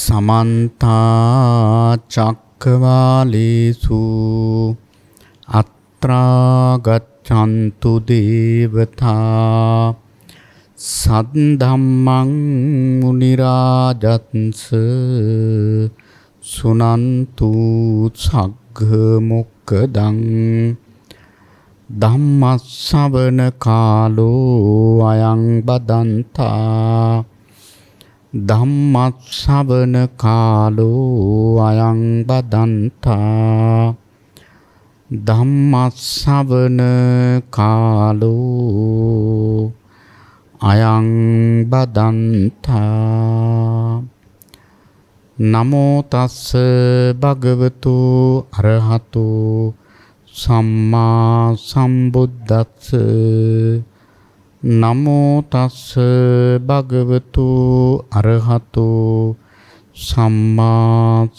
समन्ता चक्रवालेषु अत्रा गच्छन्तु देवता सद्धम्मं मुनिराजन्स सुनन्तु सग्गमुक्कदं धम्मश्रवण कालो अयं बदन्ता धम्मश्रवण कालो अयं बदन्ता धम्मश्रवण कालो अयं बदन्ता नमो तस्स भगवतो अरहतो सम्मा सम्बुद्धस्स नमो तस्स भगवतो अरहतो सम्मा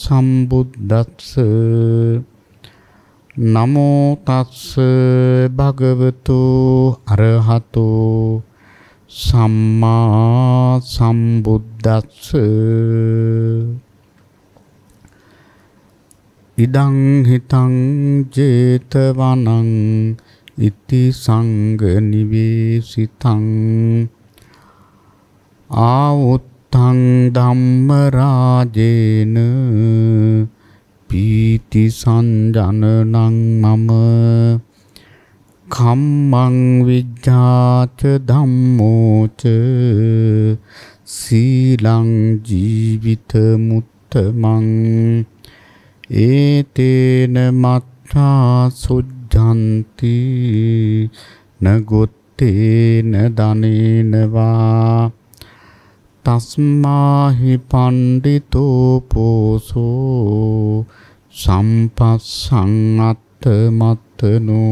सम्बुद्धस्स नमो तस्स भगवतो अरहतो सम्मा सम्बुद्धस्स इदं हितं जेतवनं इति संग निवेशितं आउत्थं धम्मराजेन पीति संजननं मम खम्मं विद्याच धम्मोच शीलं जीवितमुत्तमं एतेन मत्था सुज्झन्ति न गोत्तेन दानेन वा तस्माहि पंडितो पोसो सम्पस्सं अत्तमत्तनो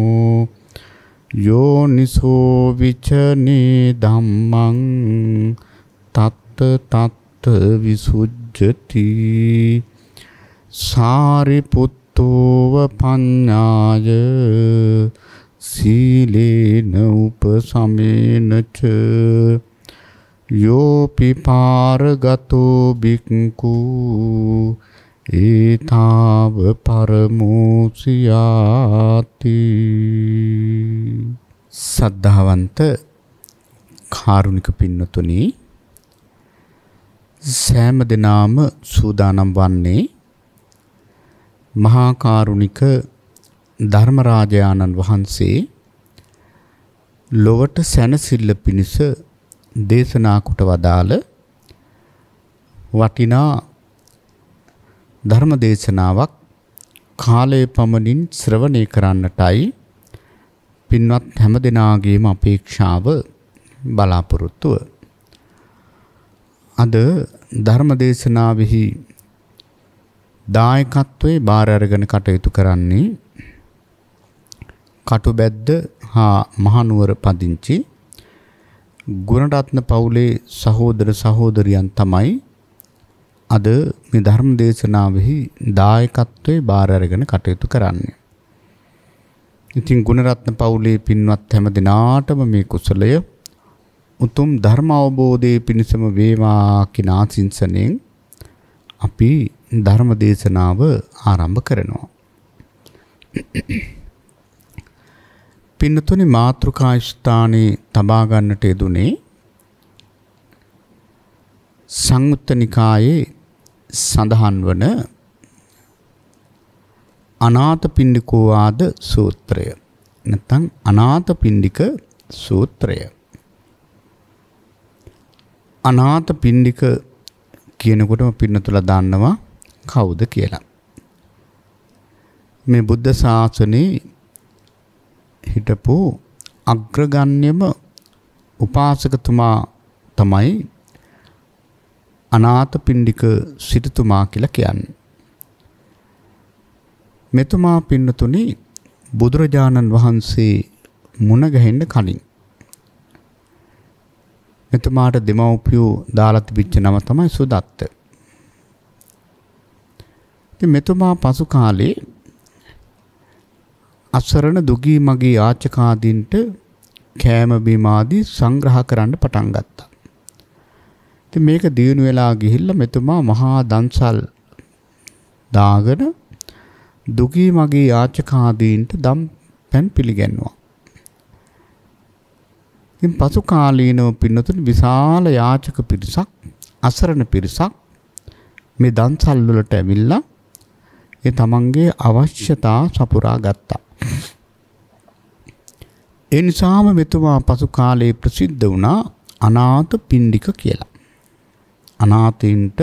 योनिसो विचने धम्मं तत्त तत्त विसुज्जति सारिपुत्तोव पඤ්ඤාය සීලේන උපසමේන ච යෝපි පාරගතෝ බික්ඛු ඒතාව පරමෝසියාති සද්ධාවන්ත කාරුණික පින්නතුනි සෑම දිනම සූදානම් වන්නේ මහා කාරුණික ධර්මරාජානන් වහන්සේ ලොවට සැනසෙල්ල පිණිස දේශනා කොට වදාළ වටිනා ධර්ම දේශනාවක් කාලයේ පමණින් ශ්‍රවණය කරන්නටයි පින්වත් හැම දිනාගේම අපේක්ෂාව බලාපොරොත්තුව. අද ධර්ම දේශනාවෙහි දායකත්වයේ බාර අරගෙන කටයුතු කරන්නේ කටුබැද්ද හා මහනුවර පදිංචි ගුණරත්න පවුලේ සහෝදර සහෝදරියන් තමයි අද මේ ධර්ම දේශනාවෙහි දායකත්වයේ බාර අරගෙන කටයුතු කරන්නේ. ඉතින් ගුණරත්න පවුලේ පින්වත් හැම දිනාටම මේ කුසලය උතුම් ධර්ම අවබෝධයේ පිණසම වේවා කියන ආශිංසනෙන් අපි ධර්ම දේශනාව ආරම්භ කරනවා. පින්නතුනි මාතෘකා ස්ථානයේ තබා ගන්නට යෙදුනේ සංයුත්ත නිකායේ සඳහන් වන අනාථපිණ්ඩිකෝවාද සූත්‍රය. නැත්නම් අනාථපිණ්ඩික සූත්‍රය. අනාථපිණ්ඩික කියනකොටම පින්නතුලා දන්නවා කවුද කියලා. මේ බුද්ධ ශාසනයේ හිටපු අග්‍රගණ්‍යම උපාසකතුමා තමයි අනාථපිණ්ඩික සිටුතුමා කියලා කියන්නේ. මෙතුමා පින්නතුනි බුදුරජාණන් වහන්සේ මුණ ගැහෙන්න කලින් මෙතුමාට දෙමව්පියෝ දාලා තිබිච්ච නම තමයි සුදත්ත. ඉතින් මෙතුමා පසු කාලේ අසරණ දුගී මගී යාචකාදීන්ට කෑම බීම ආදී සංග්‍රහ කරන්න පටන් ගත්තා. ඉතින් මේක දිනු වෙලා ගිහිල්ලා මෙතුමා මහා දන්සල් දාගෙන දුගී මගී යාචකාදීන්ට දම් පැන් පිළිගැන්වුවා. ඉතින් පසු කාලීනව පින්නතුනි විශාල යාචක පිරිසක් අසරණ පිරිසක් මේ දන්සල් වලට ඇවිල්ලා ඒ තමන්ගේ අවශ්‍යතා සපුරා ගත්තා. ඒ නිසාම මෙතුමා පසු කාලේ ප්‍රසිද්ධ වුණා අනාථපිණ්ඩික කියලා. අනාථයින්ට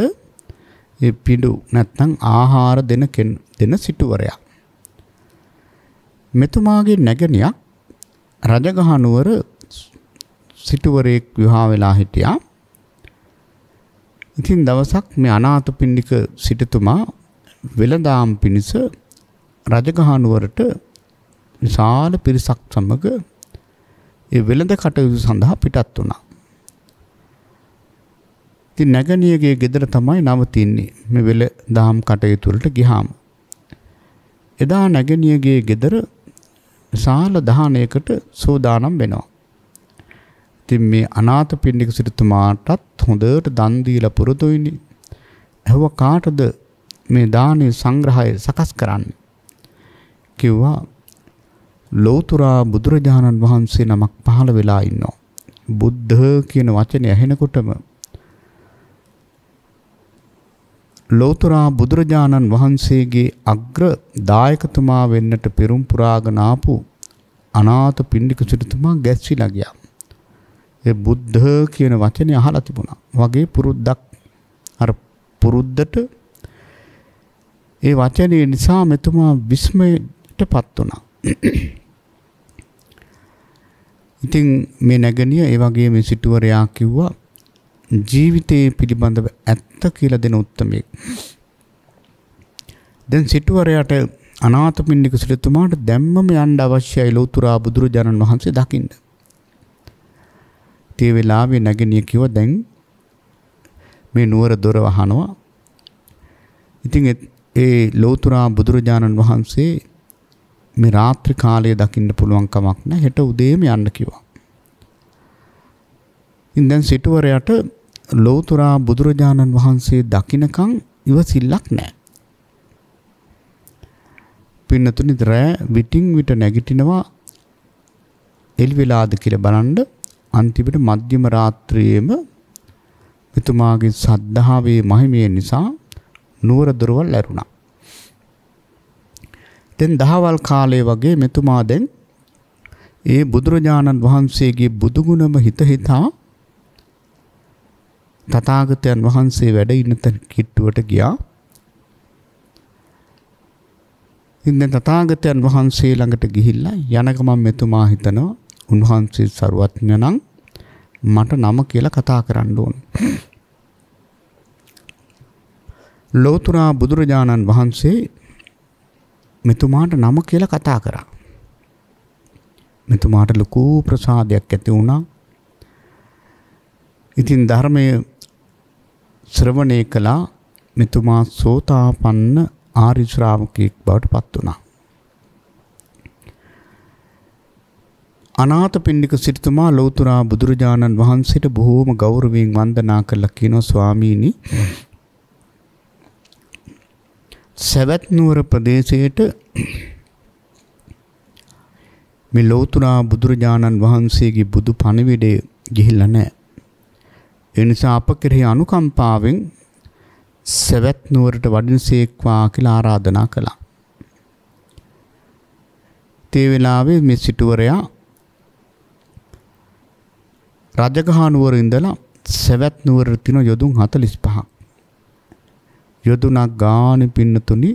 ඒ පිඬු නැත්නම් ආහාර දෙන සිටුවරයා. මෙතුමාගේ නැගණියක් රජගහ නුවර සිටුවරයෙක් විවාහ වෙලා හිටියා. ඉතින් දවසක් මේ අනාථපිණ්ඩික සිටුතුමා වෙළඳාම් පිණිස රජගහ නුවරට විශාල පිරිසක් සමග ඒ වෙළඳ කටයුතු සඳහා පිටත් වුණා. ඉතින් නැගණියගේ ගෙදර තමයි නවතින්නේ මේ වෙළඳාම් කටයුතු වලට ගියාම. එදා නැගණියගේ ගෙදර විශාල දහනයකට සෝදානම් වෙනවා. ඉතින් මේ අනාථපිණ්ඩික සිටුතුමාටත් හොඳට දන් දීලා පුරුදුයිනේ. ඇහුව කාටද මේ දානේ සංග්‍රහය සකස් කරන්නේ? කිව්වා ලෝතුරා බුදුරජාණන් වහන්සේ නමක් පහළ වෙලා ඉන්නවා. බුද්ධ කියන වචනේ ඇහෙනකොටම ලෝතුරා බුදුරජාණන් වහන්සේගේ අග්‍ර දායකතුමා වෙන්නට පෙරම් පුරාගෙන ආපු අනාථපිණ්ඩික සිටුතුමා ගැස්සිලා ගියා. ඒ බුද්ධ කියන වචනේ අහලා තිබුණා. වගේ පුරුද්දක් අර පුරුද්දට ඒ වචනේ නිසා මෙතුමා විස්මයටපත් වුණා. ඉතින් මේ නැගණිය ඒ වගේ මේ සිටුවරයා කිව්වා ජීවිතයේ පිළිබඳව ඇත්ත කියලා දෙන උත්තරමෙක්. දැන් සිටුවරයාට අනාථපිණ්ඩික සිටුතුමාට දැම්මම යන්න අවශ්‍යයි ලෝතුරා බුදුරජාණන් වහන්සේ දකින්න. ඒ වෙලාවේ නැගණිය කිව්වා දැන් මේ නුවර දොර වහනවා. ඉතින් ඒ ලෝතුරා බුදුරජාණන් වහන්සේ මේ රාත්‍රී කාලයේ දකින්න පුළුවන් කමක් නැහැ. හෙට උදේම යන්න කිව්වා. ඉතින් දැන් සිටුවරයාට ලෝතුරා බුදුරජාණන් වහන්සේ දකින්නකම් ඉවසිල්ලක් නැහැ. පින්නතුනි රෑ විටින් විට නැගිටිනවා එළි වෙලාද කියලා බලන්න. අන්තිමට මධ්‍යම රාත්‍රියේම මෙතුමාගේ සද්ධාවේ මහිමය නිසා නුවර දොරවල් ඇරුණා. දැන් දහවල් කාලේ වගේ මෙතුමා දැන් ඒ බුදුරජාණන් වහන්සේගේ බුදුගුණම හිතා තථාගතයන් වහන්සේ වැඩ ඉන්න තැන කිට්ටුවට ගියා. ඉතින් තථාගතයන් වහන්සේ ළඟට ගිහිල්ලා යන ගමන් මෙතුමා හිතනවා උන්වහන්සේ සරුවත්ඥ නම් මට නම කියලා කතා කරන්න ඕන. ලෝතුරා බුදුරජාණන් වහන්සේ මෙතුමාට නම කියලා කතා කරා. මෙතුමාට ලොකු ප්‍රසාදයක් ඇති වුණා. ඉතින් ධර්මයේ ශ්‍රවණය කළා. මෙතුමා සෝතාපන්න ආර්ය ශ්‍රාවකෙක් බවට පත් වුණා. අනාථපිණ්ඩික සිටුතුමා ලෝතුරා බුදුරජාණන් වහන්සේට බොහෝම ගෞරවයෙන් වන්දනා කළා කියනවා ස්වාමීනි සවැත් නුවර ප්‍රදේශයට මේ ලෝතුරා බුදුරජාණන් වහන්සේගේ බුදු පණිවිඩය ගිහිල්ලා නැහැ. ඒ නිසා අප කෙරෙහි අනුකම්පාවෙන් සවැත් නුවරට වඩිනසේක්වා කියලා ආරාධනා කළා. ඒ වෙලාවේ මේ සිටුවරයා රජගහ නුවර ඉඳලා සවැත් නුවරට තින යොදුන් 45ක්. යොදුනක් ගානේ පින්නතුනි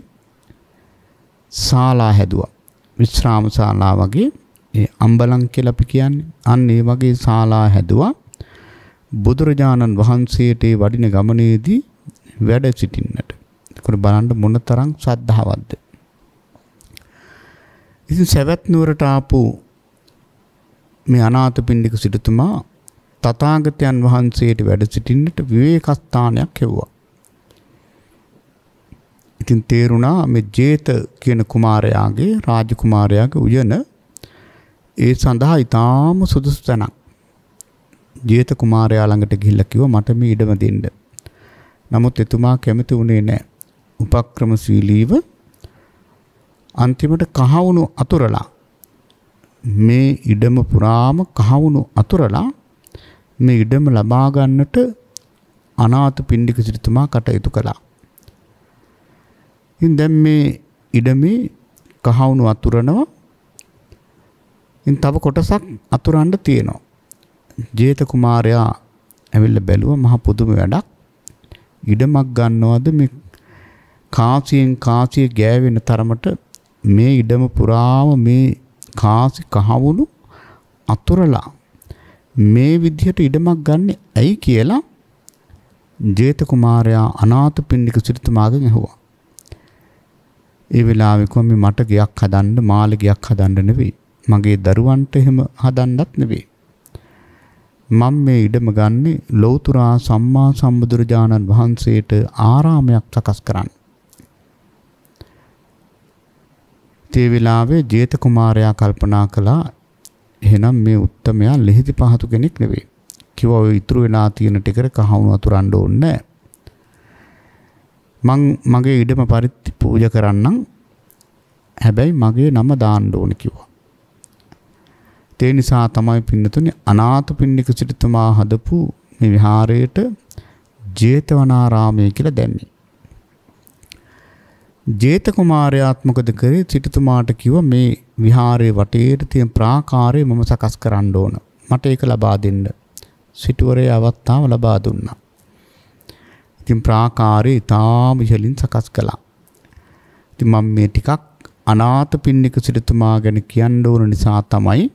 ශාලා හැදුවා. විශ්‍රාම ශාලා වගේ ඒ අම්බලම් කියලා අපි කියන්නේ. අන්න ඒ වගේ ශාලා හැදුවා. බුදුරජාණන් වහන්සේට වඩින ගමනේදී වැඩ සිටින්නට. ඒක බලන්න මොනතරම් ශ්‍රද්ධාවක්ද. ඉතින් සවැත් නුවරට ආපු මේ අනාථපිණ්ඩික සිටුතුමා තථාගතයන් වහන්සේට වැඩ සිටින්නට විවේක ස්ථානයක් ලැබුවා. ඉතින් තේරුණා මේ ජේත කියන කුමාරයාගේ රාජකුමාරයාගේ උයන ඒ සඳහා ඊටාම සුදුසු තැනක්. ජේත කුමාරයා ළඟට ගිහිල්ලා කිව්වා මට මේ ඉඩම දෙන්න. නමුත් එතුමා කැමති වුණේ නැහැ. උපක්‍රමශීලීව අන්තිමට කහවණු අතුරලා මේ ඉඩම පුරාම කහවණු අතුරලා මේ ඉඩම ලබා ගන්නට අනාථපිණ්ඩික සිටුතුමා කටයුතු කළා. ඉතින් දැන් මේ ඉඩමේ කහවණු අතුරනවා. ඉතින් තව කොටසක් අතුරන්න තියෙනවා. ජේත කුමාරයා ඇවිල්ලා බැලුවා මහ පුදුම වැඩක්. ඉඩමක් ගන්නවද මේ කාසියෙන් කාසිය ගෑවෙන තරමට මේ ඉඩම පුරාම මේ කාසි කහවණු අතුරලා මේ විදිහට ඉඩමක් ගන්න ඇයි කියලා ජේත කුමාරයා අනාථපිණ්ඩික සිටුතුමාගෙන් අහුවා. ඒ වෙලාවේ කොහොම මට ගයක් හදන්න මාළි ගයක් හදන්න නෙවෙයි. මගේ දරුවන්ට එහෙම හදන්නත් නෙවෙයි. මම මේ ඉඩම ගන්නේ ලෞතුරා සම්මා සම්බුදුරජාණන් වහන්සේට ආරාමයක් සකස් කරන්න. ඒ වෙලාවේ ජේත කුමාරයා කල්පනා කළා එහෙනම් මේ උත්තමයා ලෙහිදි පහතු කෙනෙක් නෙවෙයි. කිව්වා ඔය ඉතුරු වෙලා තියෙන ටිකට කහවණු අතුරන්න ඕනේ නැහැ. මගේ ඉඩම පරිත්‍ති පූජා කරන්නම්. හැබැයි මගේ නම දාන්න ඕනේ කිව්වා. ඒ නිසා තමයි පින්නතුනේ අනාථපිණ්ඩික සිටුතුමා හදපු මේ විහාරයට ජේතවනාරාමය කියලා දැම්මේ. ජේත කුමාරයාත් මොකද කරේ සිටුතුමාට කිව්වා මේ විහාරයේ වටේට තියෙන ප්‍රාකාරය මම සකස් කරන්න ඕන. මට ඒක ලබා දෙන්න. සිටුවරේ අවස්ථාව ලබා දුන්නා. ඉතින් ප්‍රාකාරය ඊටාම ඉහළින් සකස් කළා. ඉතින් මම මේ ටිකක් අනාථපිණ්ඩික සිටුතුමා ගැන කියන්න ඕන නිසා තමයි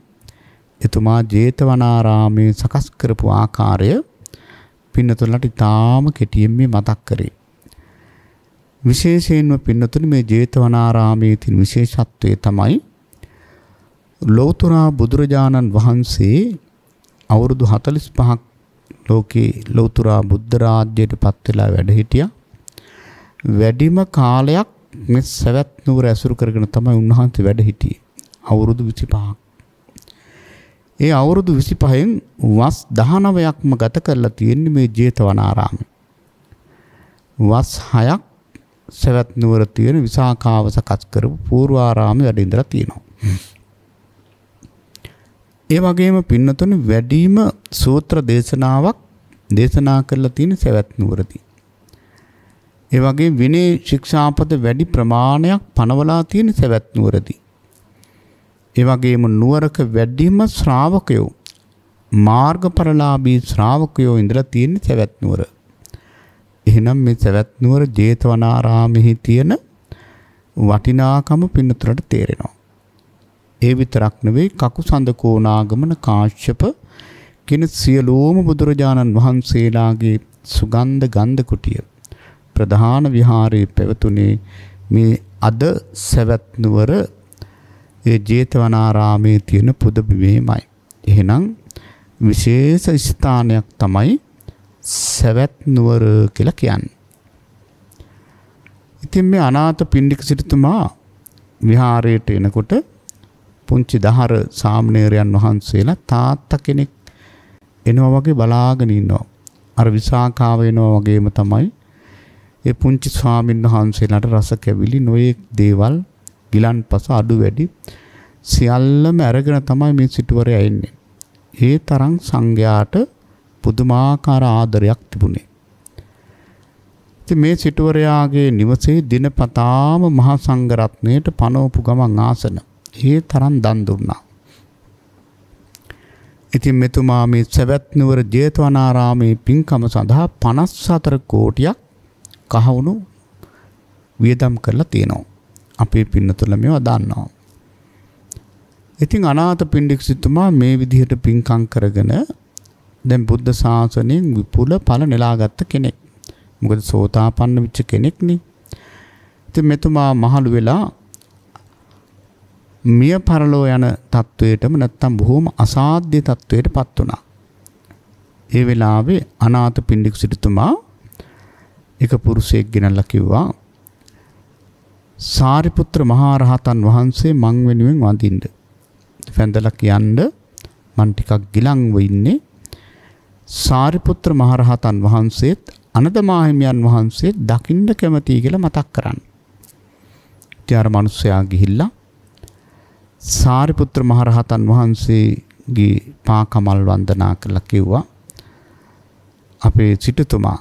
එතුමා ජේතවනාරාමයේ සකස් කරපු ආකාරය පින්නතුලට ඊටාම කෙටියෙන් මේ මතක් කරේ. විශේෂයෙන්ම පින්නතුනි මේ ජේතවනාරාමයේ තියෙන විශේෂත්වය තමයි ලෞතුරා බුදුරජාණන් වහන්සේ අවුරුදු 45ක් ලෝකේ ලෞතුරා බුද්ධ රාජ්‍යයට පත් වෙලා වැඩ හිටියා. වැඩිම කාලයක් මේ සවැත් නුවර ඇසුරු කරගෙන තමයි උන්වහන්සේ වැඩ හිටියේ. අවුරුදු 25ක්. ඒ අවුරුදු 25න් වස් 19ක්ම ගත කරලා තියෙන්නේ මේ ජේතවනාරාමයේ. වස් 6ක් සවැත් නුවර තියෙන විසාකාව සකස් කරපු පූර්වාරාමයේ වැඩ ඉඳලා තියෙනවා. ඒ වගේම පින්නතුනි වැඩිම සූත්‍ර දේශනාවක් දේශනා කරලා තියෙන සවැත් නුවරදී. ඒ වගේ විනය ශික්ෂාපද වැඩි ප්‍රමාණයක් පනවලා තියෙන සවැත් නුවරදී. ඒ වගේම නුවරක වැඩිම ශ්‍රාවකයෝ මාර්ගඵලලාභී ශ්‍රාවකයෝ ඉඳලා තියෙන සවැත් නුවර. එහෙනම් මේ සවැත් නුවර ජේතවනාරාමෙහි තියෙන වටිනාකම පින්නතුලට තේරෙනවා. ඒ විතරක් නෙවෙයි කකුසඳ කෝණාගමන කාශ්‍යප කියන සියලුම බුදුරජාණන් වහන්සේලාගේ සුගන්ධ ගන්ධ කුටිය ප්‍රධාන විහාරයේ පැවතුනේ මේ අද සවැත් නුවර ඒ ජේතවනාරාමයේ තියෙන පුදබිමේමයි. එහෙනම් විශේෂ ස්ථානයක් තමයි සවැත් නුවර කියලා කියන්නේ. ඉතින් මේ අනාථපිණ්ඩික සිටුතුමා විහාරයට එනකොට පුංචි දහර සාමණේරයන් වහන්සේලා තාත්තා කෙනෙක් එනවා වගේ බලාගෙන ඉන්නවා. අර විසාකාව එනවා වගේම තමයි ඒ පුංචි ස්වාමීන් වහන්සේලාට රස කැවිලි නොයෙක් දේවල් ගිලන්පස අඩු වැඩි සියල්ලම අරගෙන තමයි මේ සිටුවරයා එන්නේ. ඒ තරම් සංඝයාට පුදුමාකාර ආදරයක් තිබුණේ. ඉතින් මේ සිටුවරයාගේ නිවසේ දිනපතාම මහා සංඝ රත්නයට පනවපු ගමන් ආසන ඒ තරම් දන් දුන්නා. ඉතින් මෙතුමා මේ සවැත් නුවර ජේතවනාරාමේ පින්කම සඳහා 54 කෝටියක් කහවණු වියදම් කරලා තියෙනවා. අපේ පින්නතුල මේවා දන්නවා. ඉතින් අනාථපිණ්ඩික සිටුමා මේ විදිහට පින්කම් කරගෙන දැන් බුද්ධ ශාසනයෙන් විපුල ඵල නෙලාගත්ත කෙනෙක්. මොකද සෝතාපන්න වෙච්ච කෙනෙක්නේ. ඉතින් මෙතුමා මහලු වෙලා මිය පරලෝ යන තත්වයටම නැත්තම් බොහොම අසාධ්‍ය තත්වයටපත් වුණා. ඒ වෙලාවේ අනාථපිණ්ඩික සිටුතුමා එක පුරුෂයෙක් ගෙනල්ලා කිව්වා සාරිපුත්‍ර මහරහතන් වහන්සේ මං වෙනුවෙන් වඳින්න. වැඳලා කියන්න මං ටිකක් ගිලන්ව ඉන්නේ. සාරිපුත්‍ර මහරහතන් වහන්සේත් අනද මාහිමියන් වහන්සේත් දකින්න කැමතියි කියලා මතක් කරන්න. ඉතින් අර මිනිස්සයා ගිහිල්ලා සාරිපුත්‍ර මහරහතන් වහන්සේගේ පාකමල් වන්දනා කරලා කිව්වා අපේ සිටුතුමා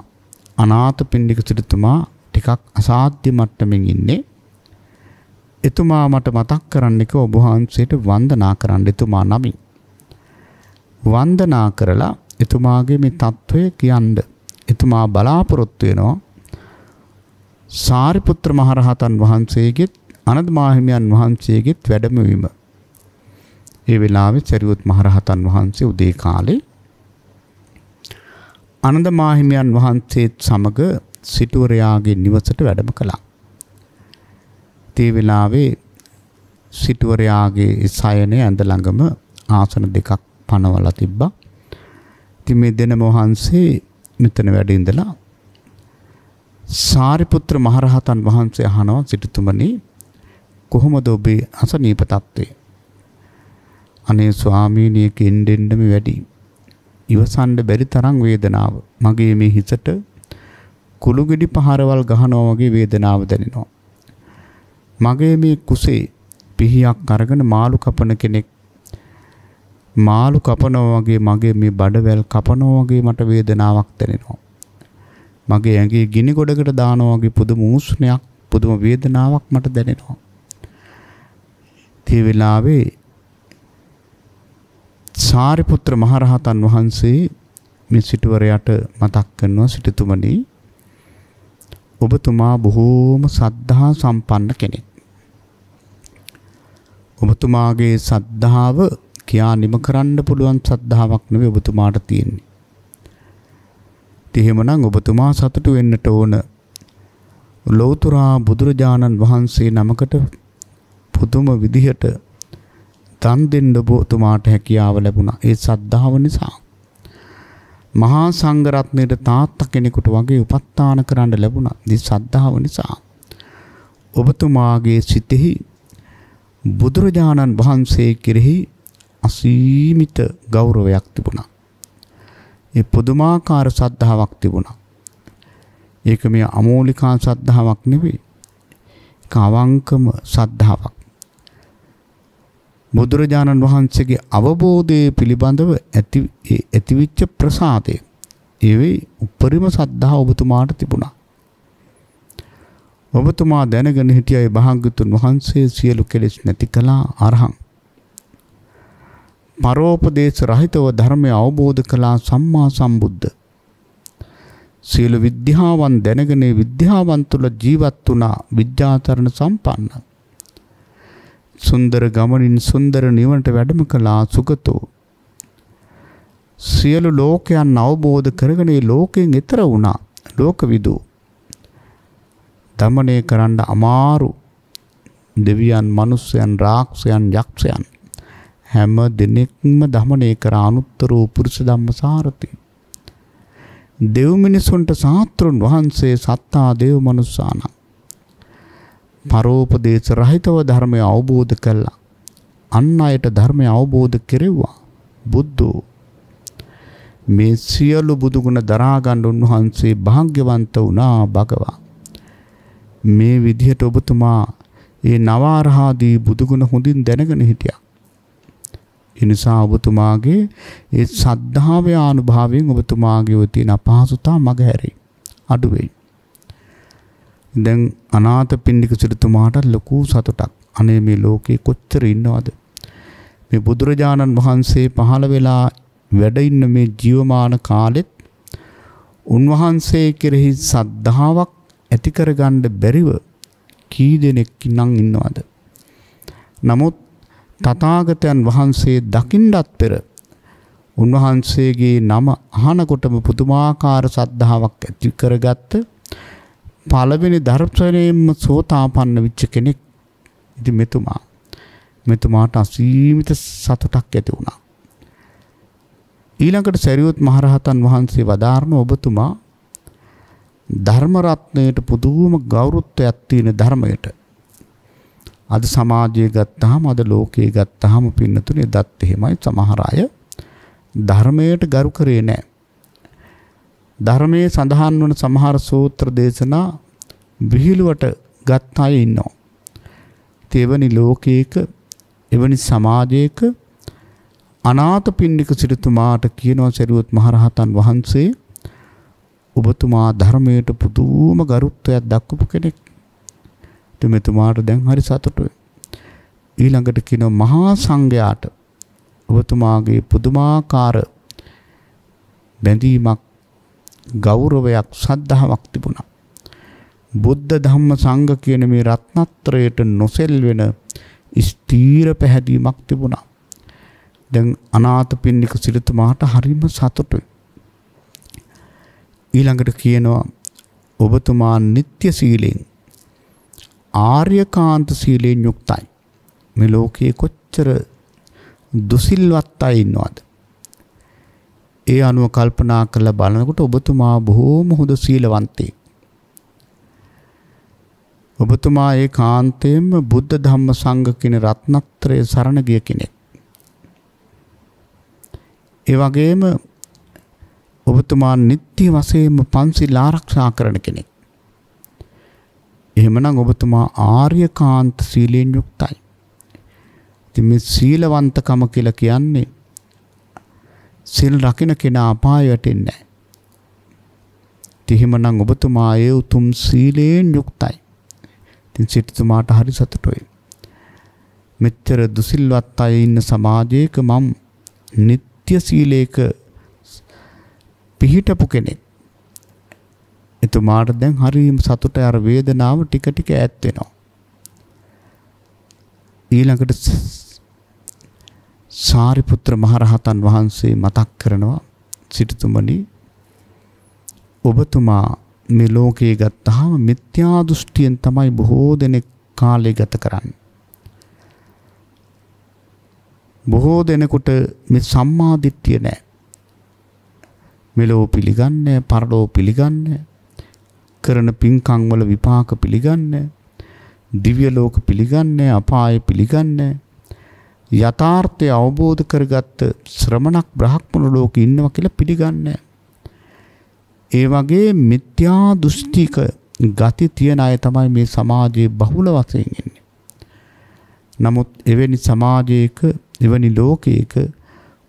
අනාථපිණ්ඩික සිටුතුමා ටිකක් අසාධ්‍ය මට්ටමින් ඉන්නේ. එතුමා මට මතක් කරන්නක ඔබ වහන්සේට වන්දනා කරන්න එතුමා නමින්. වන්දනා කරලා එතුමාගේ මේ තත්වය කියන්න. එතුමා බලාපොරොත්තු වෙනවා සාරිපුත්‍ර මහරහතන් වහන්සේගෙත් අනද මාහිමියන් වහන්සේගෙත් වැඩමවීම. ඒ වෙලාවේ සරියුත් මහරහතන් වහන්සේ උදේ කාලේ අනද මාහිමියන් වහන්සේත් සමග සිටුවරයාගේ නිවසට වැඩම කළා. ඒ වෙලාවේ සිටුවරයාගේ සයනේ ඇඳ ළඟම ආසන දෙකක් පනවලා තිබ්බා. ඉතින් මේ දෙනම වහන්සේ මෙතන වැඩ ඉඳලා සාරිපුත්‍ර මහරහතන් වහන්සේ අහනවා සිටුතුමනි කොහොමද ඔබේ අසනීප තත්ත්වය? අනේ ස්වාමීනි කෙන්ඩෙන්ඩම වැඩි. ඉවසන්න බැරි තරම් වේදනාව. මගේ මේ හිසට කුළුගෙඩි පහරවල් ගහනවා වගේ වේදනාව දැනෙනවා. මගේ මේ කුසේ පිහියක් අරගෙන මාළු කපන කෙනෙක් මාළු කපනවා වගේ මගේ මේ බඩවැල් කපනවා වගේ මට වේදනාවක් දැනෙනවා. මගේ ඇඟේ ගිනි ගොඩකට දානවා වගේ පුදුම උස්නයක් පුදුම වේදනාවක් මට දැනෙනවා. ඒ වෙලාවේ සාරිපුත්‍ර මහරහතන් වහන්සේ මේ සිටුවරයාට මතක් කරනවා සිටුතුමනි ඔබතුමා බොහෝම සද්ධා සම්පන්න කෙනෙක්. ඔබතුමාගේ සද්ධාව කියා නිම කරන්න පුළුවන් සද්ධාාවක් නෙවෙයි ඔබතුමාට තියෙන්නේ. එහෙමනම් ඔබතුමා සතුටු වෙන්නට ඕන. ලෞතර බුදුරජාණන් වහන්සේ නමකට පුදුම විදිහට දන් දෙන්න ඔබතුමාට හැකියාව ලැබුණා. ඒ සද්ධාව නිසා. මහා සංඝරත්නයේ තාත්තා කෙනෙකුට වගේ උපස්ථාන කරන්න ලැබුණා. මේ සද්ධාව නිසා. ඔබතුමාගේ සිතෙහි බුදුරජාණන් වහන්සේ කෙරෙහි අසීමිත ගෞරවයක් තිබුණා. ඒ පුදුමාකාර සද්ධාාවක් තිබුණා. ඒක මේ අමෝලිකා සද්ධාාවක් නෙවෙයි. කවංකම සද්ධාාවක්. බුදුරජාණන් වහන්සේගේ අවබෝධයේ පිළිබඳව ඇතිවිච්ච ප්‍රසාදය. ඒ වේ උපරිම සද්ධාව ඔබතුමාට තිබුණා. ඔබතුමා දැනගෙන හිටියයි භාග්‍යතුන් වහන්සේ සියලු කෙලෙස් නැති කළා අරහං. පරෝපදේශ රහිතව ධර්මය අවබෝධ කළා සම්මා සම්බුද්ධ. සියලු විද්‍යාවන් දැනගෙන විද්‍යාවන් තුළ ජීවත් වුණා විද්‍යාචරණ සම්පන්න. සුන්දර ගමනින් සුන්දර නිවනට වැඩම කළා සුගතෝ. සියලු ලෝකයන් අවබෝධ කරගෙන ලෝකයෙන් එතර වුණා ලෝකවිදු. දමනය කරන්න අමාරු දෙවියන් මනුස්සයන් රාක්ෂයන් යක්ෂයන් හැම දෙනෙක්ම දමනය කර අනුත්තර වූ පුරුෂ ධම්මසාරති. දෙව් මිනිසුන්ට සාත්‍රුන් වහන්සේ සත්තා දේව මනුස්සාන පරෝපදේශ රහිතව ධර්මය අවබෝධ කළා. අන් අයට ධර්මය අවබෝධ කෙරෙව්වා. බුද්ධෝ මේ සියලු බුදුගුණ දරා ගන්න උන්වහන්සේ භාග්‍යවන්ත වුණා භගවා. මේ විදිහට ඔබතුමා ඒ නවාරහාදී බුදුගුණ හොඳින් දැනගෙන හිටියා. ඒ නිසා ඔබතුමාගේ ඒ සද්ධාවේ අනුභවයෙන් ඔබතුමාගේ ඔය තියෙන අපහසුතා මගහැරේ අඩු වෙයි. දැන් අනාථපිණ්ඩික සිටුතුමාට ලොකු සතුටක්. අනේ මේ ලෝකේ කොච්චර ඉන්නවද? මේ බුදුරජාණන් වහන්සේ පහළ වෙලා වැඩ ඉන්න මේ ජීවමාන කාලෙත් උන්වහන්සේ කෙරෙහි සද්ධාාවක් ඇති කරගන්න බැරිව කී දෙනෙක් නම් ඉන්නවද? නමුත් තථාගතයන් වහන්සේ දකින්නත් පෙර උන්වහන්සේගේ නම අහනකොටම පුදුමාකාර සද්ධාාවක් ඇති කරගත්ත පළවෙනි දර්ශනයෙන්ම සෝතාපන්න වෙච්ච කෙනෙක්. ඉතින් මෙතුමාට අසීමිත සතුටක් ඇති වුණා. ඊළඟට සරියුත් මහරහතන් වහන්සේ වදාारण ඔබතුමා ධර්ම රත්නයට පුදුම ගෞරවත්වයක් තියෙන ධර්මයට අද සමාජයේ ගත්තාම අද ලෝකයේ ගත්තාම පින්නතුනේ දත් එහෙමයි සමහර අය ධර්මයට ගරු කරේ නැහැ. ධර්මයේ සඳහන් වන සමහර සූත්‍ර දේශනා විහිළුවට ගත් අය ඉන්නවා. එවැනි ලෝකයක එවැනි සමාජයක අනාථපිණ්ඩික සිටුතුමාට කියනවා සරියුත් මහරහතන් වහන්සේ ඔබතුමා ධර්මයට පුදුම ගරුත්වයක් දක්වපු කෙනෙක්. මෙතුමාට දැන් හරි සතුටුයි. ඊළඟට කියනවා මහා සංඝයාට ඔබතුමාගේ පුදුමාකාර බැඳීමක් ගෞරවයක් සද්ධාාවක් තිබුණා. බුද්ධ ධම්ම සංඝ කියන මේ රත්නත්‍රයට නොසෙල්වෙන ස්ථීර පැහැදීමක් තිබුණා. දැන් අනාථපිණ්ඩික සිටුතුමාට හරිම සතුටුයි. ඊළඟට කියනවා ඔබතුමා නිත්‍ය සීලෙන් ආර්යකාන්ත සීලෙන් යුක්තයි. මේ ලෝකයේ කොච්චර දුසිල්වත් අය ඉන්නවද? ඒ අනුව කල්පනා කරලා බලනකොට ඔබතුමා බොහෝම හොඳ සීලවන්තයෙක්. ඔබතුමා ඒ කාන්තේම බුද්ධ ධම්ම සංඝ කියන රත්නත්‍රයේ සරණ ගිය කෙනෙක්. ඒ වගේම ඔබතුමා නිත්‍ය වශයෙන්ම පන්සිල් ආරක්ෂා කරන කෙනෙක්. එහෙමනම් ඔබතුමා ආර්යකාන්ත සීලෙන් යුක්තයි. ඉතින් මේ සීලවන්තකම කියලා කියන්නේ සිල් රකින්න කෙනා අපාය වැටෙන්නේ නැහැ. එහෙමනම් ඔබතුමා ඒ උතුම් සීලෙන් යුක්තයි. ඉතින් සිටුතුමාට හරි සතුටුයි. මෙච්චර දුසිල්වත් අය ඉන්න සමාජයක මම නිත්‍ය සීලයක පිහිටපු කෙනෙක්. එතුමාට දැන් හරිම සතුට අර වේදනාව ටික ටික ඈත් වෙනවා. ඊළඟට සාරිපුත්‍ර මහරහතන් වහන්සේ මතක් කරනවා සිටුතුමනි ඔබතුමා මේ ලෝකයේ ගත්තාම මිත්‍යා දෘෂ්ටියෙන් තමයි බොහෝ දෙනෙක් කාලය ගත කරන්නේ. බොහෝ දෙනෙකුට මේ සම්මා දිට්ඨිය නැහැ. මෙලෝ පිළිගන්නේ, පරලෝ පිළිගන්නේ, කරන පින්කම් වල විපාක පිළිගන්නේ, දිව්‍ය ලෝක පිළිගන්නේ, අපාය පිළිගන්නේ. යථාර්ථය අවබෝධ කරගත්ත ශ්‍රමණක් බ්‍රහ්මන ලෝකෙ ඉන්නවා කියලා පිළිගන්නේ. ඒ වගේ මිත්‍යා දෘෂ්ටික ගති තියන අය තමයි මේ සමාජයේ බහුල වශයෙන් ඉන්නේ. නමුත් එවැනි සමාජයක එවැනි ලෝකයක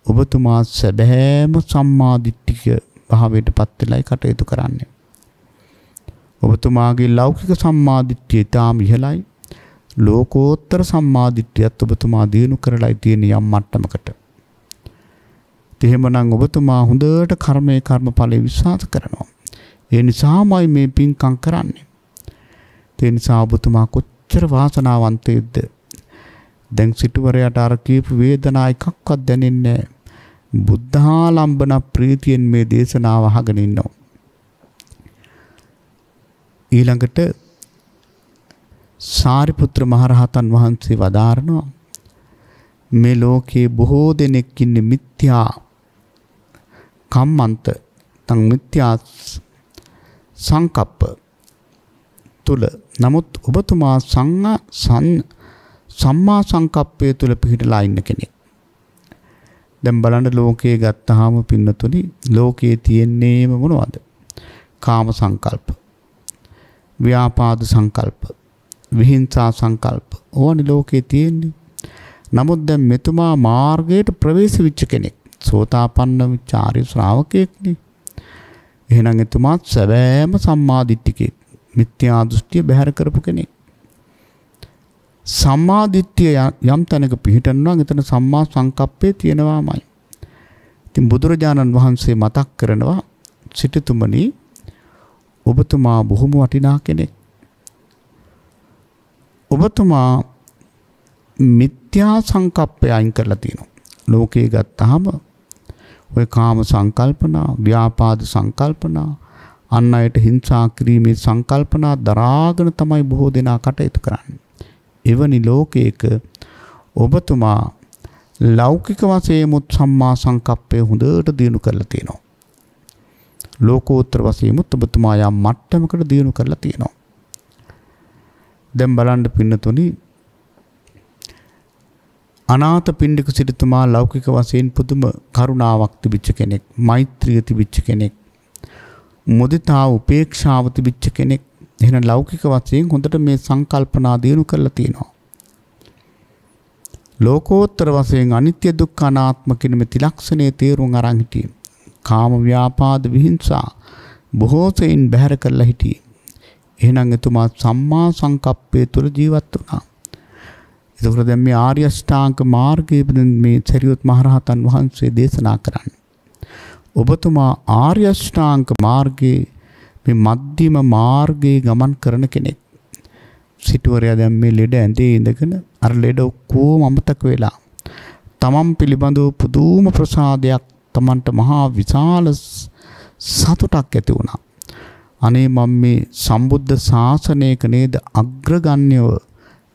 ඔබතුමා සැබෑම සම්මා දිට්ඨික භාවයට පත් වෙලයි කටයුතු කරන්නේ. ඔබතුමාගේ ලෞකික සම්මා දිට්ඨිය ඊටාම ඉහළයි. ලෝකෝත්තර සම්මා දිට්ඨියත් ඔබතුමා දිනු කරලායි තියෙන යම් මට්ටමකට. එහෙමනම් ඔබතුමා හොඳට කර්මඵලයේ විශ්වාස කරනවා. ඒ නිසාමයි මේ පින්කම් කරන්නේ. ඒ නිසා ඔබතුමා කොච්චර වාසනාවන්තයෙක්ද? දැන් සිටුවරයට අර කීප වේදනා එකක්වත් දැනෙන්නේ නැහැ. බුද්ධාලම්බන ප්‍රීතියෙන් මේ දේශනාව අහගෙන ඉන්නවා. ඊළඟට සාරිපුත්‍ර මහරහතන් වහන්සේ වදාරනවා මේ ලෝකේ බොහෝ දෙනෙක් ඉන්නේ මිත්‍යා කම්මන්ත තං මිත්‍යා සංකප්ප තුල. නමුත් ඔබතුමා සම්මා සංකප්පය තුල පිහිටලා ඉන්න කෙනෙක්. දැන් බලන්න ලෝකයේ ගත්තාම පින්නතුනි ලෝකයේ තියෙන්නේම මොනවද? කාම සංකල්ප, ව්‍යාපාද සංකල්ප, විහිංසා සංකල්ප. ඕනි ලෝකයේ තියෙන්නේ. නමුත් දැන් මෙතුමා මාර්ගයට ප්‍රවේශ වෙච්ච කෙනෙක්. සෝතාපන්න වෙච්ච ආර්ය ශ්‍රාවකයෙක්නේ. එහෙනම් එතුමා සැබෑම සම්මාදිට්ඨිකෙක්. මිත්‍යා දෘෂ්ටිය බැහැර කරපු කෙනෙක්. සම්මාදිට්ඨිය යම් තැනක පිහිටනවා එතන සම්මා සංකප්පේ තියෙනවාමයි. ඉතින් බුදුරජාණන් වහන්සේ මතක් කරනවා සිටුතුමනි ඔබතුමා බොහොම වටිනා කෙනෙක්. ඔබතුමා මිත්‍යා සංකප්පය අයින් කරලා තියෙනවා. ලෝකේ ගත්තාම ඔය කාම සංකල්පනා, ව්‍යාපාද සංකල්පනා, අන් අයට හිංසා කිරීමේ සංකල්පනා දරාගෙන තමයි බොහෝ දෙනා කටයුතු කරන්නේ. එවැනි ලෝකයක ඔබතුමා ලෞකික වශයෙන් සම්මා සංකප්පය හොඳට දිනු කරලා තියෙනවා. ලෝකෝත්තර වශයෙන් ඔබතුමා යම් මට්ටමකට දිනු කරලා තියෙනවා. දැන් බලන්න පින්නතුනි, අනාථපිණ්ඩික සිටුතුමා ලෞකික වශයෙන් පුදුම කරුණාවක් තිබිච්ච කෙනෙක්, මෛත්‍රිය තිබිච්ච කෙනෙක්, මුදිතාව උපේක්ෂාව තිබිච්ච කෙනෙක්. එහෙනම් ලෞකික වශයෙන් හොඳට මේ සංකල්පනා දිනු කරලා තියෙනවා. ලෝකෝත්තර වශයෙන් අනිත්‍ය දුක්ඛ අනාත්ම කියන මේ ත්‍රිලක්ෂණයේ තේරුම් අරන් හිටියේ. කාම ව්‍යාපාද විහිංසා බොහෝ සෙයින් බැහැර කරලා හිටියේ. එහෙනම් එතුමා සම්මා සංකප්පය තුළ ජීවත් වුණා. ඒකෝර දැන් මේ ආර්ය අෂ්ටාංග මාර්ගයේ මේ සරියුත් මහරහතන් වහන්සේ දේශනා කරන්නේ. ඔබතුමා ආර්ය අෂ්ටාංග මාර්ගයේ මේ මධ්‍යම මාර්ගයේ ගමන් කරන කෙනෙක්. සිටුවරයා දැන් මේ ලෙඩ ඇඳේ ඉඳගෙන අර ලෙඩ ඔක්කොම අමතක වෙලා තමන් පිළිබඳව පුදුම ප්‍රසාදයක්, තමන්ට මහා විශාල සතුටක් ඇති වුණා. අනේ මම මේ සම්බුද්ධ ශාසනයක නේද අග්‍රගණ්‍යව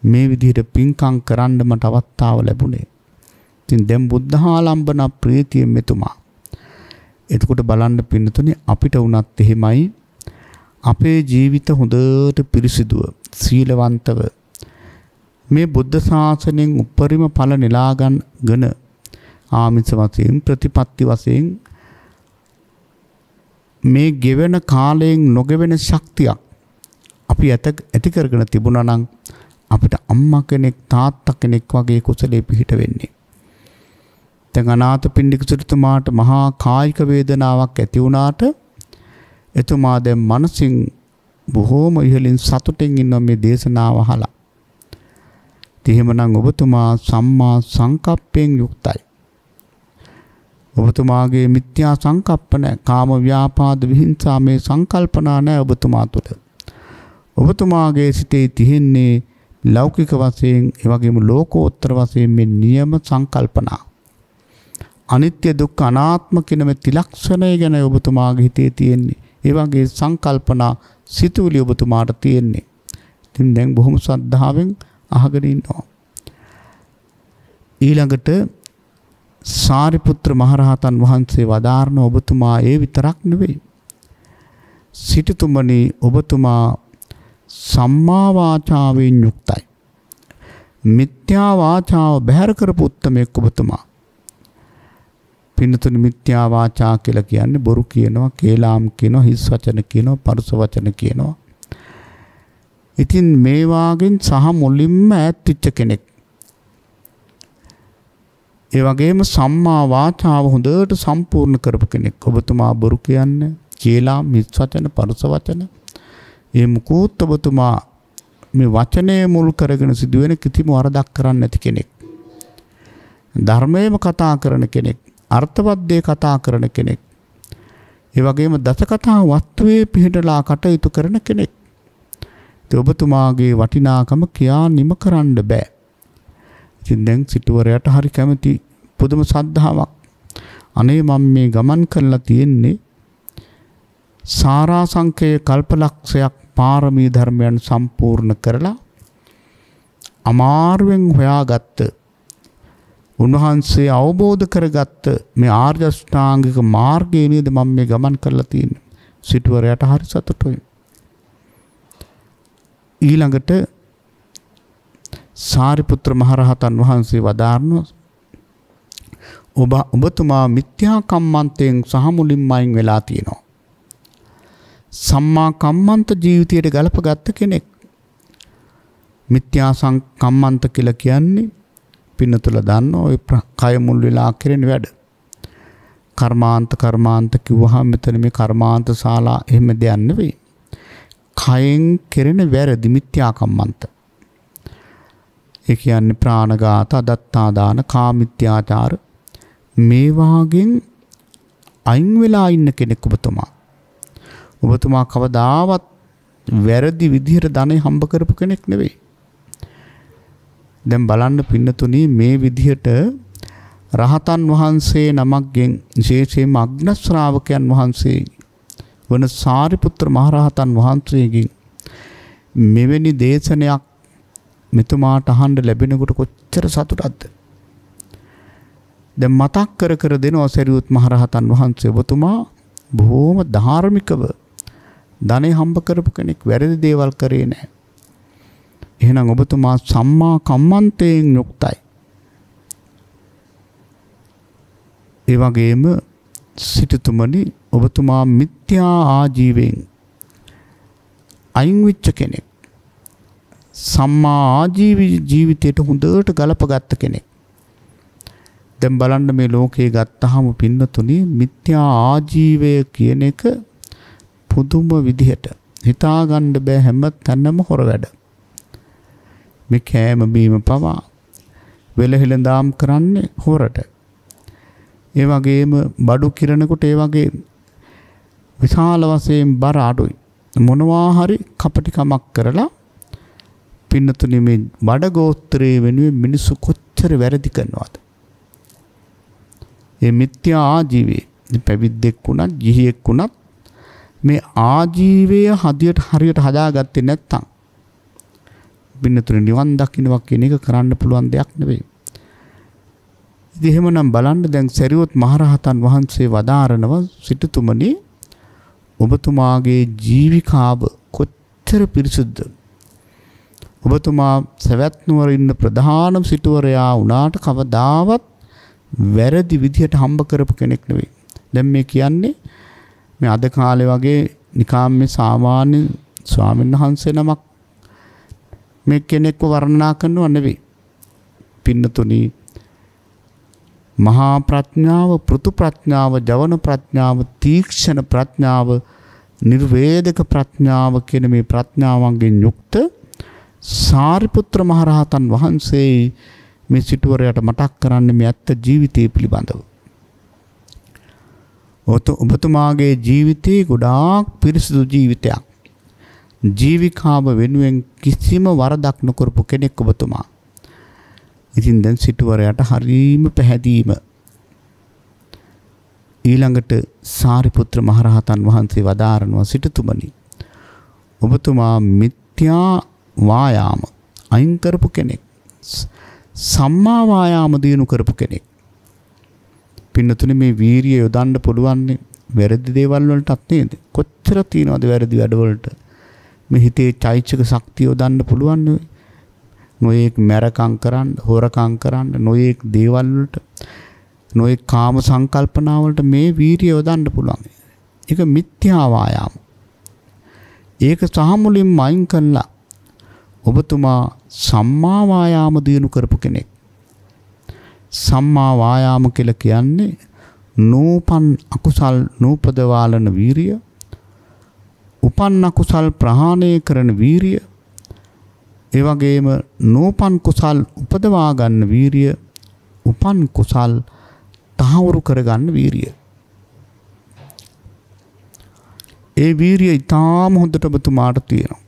මේ විදිහට පින්කම් කරන්න මට අවස්ථාව ලැබුණේ. ඉතින් දැන් බුද්ධාලම්බන ප්‍රීතිය මෙතුමා. එතකොට බලන්න පින්නතුනේ, අපිට වුණත් එහෙමයි. අපේ ජීවිත හොඳට පිරිසිදුව, සීලවන්තව මේ බුද්ධ ශාසනයෙන් උපරිම ඵල නෙලා ගන්න ආමිස වශයෙන්, ප්‍රතිපත්ති වශයෙන් මේ ගෙවෙන කාලයෙන් නොගෙවෙන ශක්තියක් අපි ඇති කරගෙන තිබුණා නම් අපිට අම්මා කෙනෙක්, තාත්තා කෙනෙක් වගේ කුසලයේ පිහිට වෙන්නේ. දැන් අනාථපිණ්ඩික සිටුතුමාට මහා කායික වේදනාවක් ඇති වුණාට එතුමා දැන් මනසින් බොහෝම ඉහළින් සතුටින් ඉන්න මේ දේශනාව අහලා. එහෙමනම් ඔබතුමා සම්මා සංකප්පයෙන් යුක්තයි. ඔබතුමාගේ මිත්‍යා සංකප්ප නැහැ, කාම ව්‍යාපාද විහිංසා මේ සංකල්පනා නැහැ ඔබතුමා තුළ. ඔබතුමාගේ සිතේ තියෙන්නේ ලෞකික වශයෙන්, ඒ වගේම ලෝකෝත්තර වශයෙන් මේ නියම සංකල්පනා. අනිත්‍ය දුක්ඛ අනාත්ම කියන මේ ත්‍රිලක්ෂණය ගැන ඔබතුමාගේ හිතේ තියෙන්නේ. ඒ වගේ සංකල්පනා සිතුවිලි ඔබතුමාට තියෙන්නේ. ඉතින් දැන් බොහොම ශ්‍රද්ධාවෙන් අහගෙන ඉන්නවා. ඊළඟට සාරිපුත්‍ර මහරහතන් වහන්සේ වදාारන ඔබතුමා ඒ විතරක් නෙවෙයි. සිටුතුමනි, ඔබතුමා සම්මා වාචාවෙන් යුක්තයි. මිත්‍යා වාචාව බැහැර කරපු උත්තමයෙක් ඔබතුමා. පින්නතුනි, මිත්‍යා වාචා කියලා කියන්නේ බොරු කියනවා, කේලාම් කියනවා, හිස් වචන කියනවා, පරුස වචන කියනවා. ඉතින් මේ වාගෙන් සහ මුලින්ම ඈත් වෙච්ච කෙනෙක්. ඒ වගේම සම්මා වාචාව හොඳට සම්පූර්ණ කරපු කෙනෙක්. ඔබතුමා බොරු කියන්නේ, කේලාම්, හිස් වචන, පරුස වචන, ඒ මුකුත් ඔබතුමා මේ වචනේ මුල් කරගෙන සිදුවෙන කිසිම වරදක් කරන්නේ නැති කෙනෙක්. ධර්මයේම කතා කරන කෙනෙක්, අර්ථවත් දේ කතා කරන කෙනෙක්. ඒ වගේම දසකථා වස්තුවේ පිහිටලා කටයුතු කරන කෙනෙක්. ඔබතුමාගේ වටිනාකම කියා නිම කරන්න බෑ. ඉතින් දැන් සිටුවරයට හරි කැමති, පුදුම ශ්‍රද්ධාවක්. අනේ මම මේ ගමන් කරලා තියෙන්නේ සාරාංශකයේ කල්පලක්ෂයක් පාරමී ධර්මයන් සම්පූර්ණ කරලා අමාරුවෙන් හොයාගත්ත, උන්වහන්සේ අවබෝධ කරගත්ත මේ ආර්ය අෂ්ටාංගික මාර්ගයේ නේද මම මේ ගමන් කරලා තියෙන්නේ. සිටුවරයට හරි සතුටුයි. ඊළඟට සාරිපුත්‍ර මහරහතන් වහන්සේ වදාारන ඔබතුමා මිත්‍යා කම්මන්තයෙන් සහ මුලින්ම අයින් වෙලා තියෙනවා. සම්මා කම්මන්ත ජීවිතයට ගලපගත්ත කෙනෙක්. මිත්‍යා කම්මන්ත කියලා කියන්නේ පින්නතුල දන්න ඔය කය මුල් වෙලා කරන වැඩ. කර්මාන්ත කිව්වහම මෙතන මේ කර්මාන්ත ශාලා එහෙම දෙයක් නෙවෙයි. කයෙන් කෙරෙන වැරදි මිත්‍යා කම්මන්ත. ඒ කියන්නේ ප්‍රාණඝාත, අදත්තා දාන, කාමිත්‍යාචාර මේ වාගෙන් අයින් වෙලා ඉන්න කෙනෙක් ඔබතුමා. ඔබතුමා කවදාවත් වැරදි විදිහට ධනෙ හම්බ කරපු කෙනෙක් නෙවෙයි. දැන් බලන්න පින්නතුනි මේ විදිහට රහතන් වහන්සේ නමක්ගෙන් විශේෂයෙන්ම අග්න ශ්‍රාවකයන් වහන්සේ වන සාරිපුත්‍ර මහරහතන් වහන්සේගෙන් මෙවැනි දේශනයක් මෙතුමාට අහන්න ලැබෙනකොට කොච්චර සතුටක්ද. දැන් මතක් කර කර දෙනවා සරියුත් මහරහතන් වහන්සේ ඔබතුමා බොහෝම ධාර්මිකව ධනෙ හම්බ කරපු කෙනෙක්, වැරදි දේවල් කරේ නැහැ. එහෙනම් ඔබතුමා සම්මා කම්මන්තයෙන් යුක්තයි. ඒ වගේම සිටුතුමනි ඔබතුමා මිත්‍යා ආජීවයෙන් අයින් වෙච්ච කෙනෙක්. සම්මා ආජීවී ජීවිතයට හොඳට ගලපගත්ත කෙනෙක්. දැන් බලන්න මේ ලෝකේ ගත්තාම පින්නතුනි මිත්‍යා ආජීවය කියන එක පුදුම විදිහට හිතා ගන්න බෑ. හැම තැනම හොර වැඩ. මේ කෑම බීම පවා වෙලහෙලඳාම් කරන්නේ හොරට. ඒ වගේම බඩු කිරනකොට ඒ වගේ විශාල වශයෙන් බර අඩුයි. මොනවා හරි කපටිකමක් කරලා පින්නතුනි මේ බඩ ගෝත්‍රයේ වෙනුවෙන් මිනිස්සු කොච්චර වැරදි කරනවද? මේ මිත්‍යා ආජීවයේ පැවිද්දෙක් වුණත් ගිහියෙක් වුණත් මේ ආජීවය හරියට හදාගත්තේ නැත්නම් පින්නතුනි නිවන් දකින්නවා කියන එක කරන්න පුළුවන් දෙයක් නෙවෙයි. ඉතින් එහෙමනම් බලන්න දැන් සරියුත් මහරහතන් වහන්සේ වදාරනවා සිටුතුමනි ඔබතුමාගේ ජීවිකාව කොච්චර පිරිසුද්ද. ඔබතුමා සවැත් නුවර ඉන්න ප්‍රධානම සිටුවරයා වුණාට කවදාවත් වැරදි විදියට හම්බ කරපු කෙනෙක් නෙවෙයි. දැන් මේ කියන්නේ මේ අද කාලේ වගේ නිකාම් මේ සාමාන්‍ය ස්වාමීන් වහන්සේ නමක් මේ කෙනෙක්ව වර්ණනා කරනව නෙවෙයි. පින්නතුනි මහා ප්‍රඥාව, පෘතු ප්‍රඥාව, ජවන ප්‍රඥාව, තීක්ෂණ ප්‍රඥාව, නිර්වේදක ප්‍රඥාව කියන මේ ප්‍රඥාවන්ගෙන් යුක්ත සාරිපුත්‍ර මහරහතන් වහන්සේ මේ සිටුවරයට මතක් කරන්නේ මේ ඇත්ත ජීවිතය පිළිබඳව. ඔබතුමාගේ ජීවිතේ ගොඩාක් පිරිසිදු ජීවිතයක්. ජීවිකාව වෙනුවෙන් කිසිම වරදක් නොකරපු කෙනෙක් ඔබතුමා. ඉතින් දැන් සිටුවරයට හරීම පැහැදීම. ඊළඟට සාරිපුත්‍ර මහරහතන් වහන්සේ වදාරනවා සිටුතුමනි ඔබතුමා මිත්‍යා වායාම අයින් කරපු කෙනෙක්. සම්මා වායාම දිනු කරපු කෙනෙක්. පින්නතුනේ මේ වීරිය යොදන්න පුළුවන් වැරදි දේවල් වලටත් නේද? කොච්චර තියනවද වැරදි වැඩ වලට? මේ හිතේ චෛතසික ශක්තිය යොදන්න පුළුවන් නේ. නොයේක් මරකම් කරන්න, හොරකම් කරන්න, නොයේක් දේවල් වලට, නොයේක් කාම සංකල්පනා වලට මේ වීරිය යොදන්න පුළුවන්. ඒක මිත්‍යා වායාම. ඒක සහ මුලින්ම අයින් කළා. ඔබතුමා සම්මා වායාම දිනු කරපු කෙනෙක්. සම්මා වායාම කියලා කියන්නේ නූපන් අකුසල් නූපදවාලන වීරිය, උපන් අකුසල් ප්‍රහාණය කරන වීරිය, ඒ වගේම නූපන් කුසල් උපදවා ගන්න වීරිය, උපන් කුසල් තහවුරු කර ගන්න වීරිය. ඒ වීරිය ඊටාම හොඳට ඔබතුමාට තියෙනවා.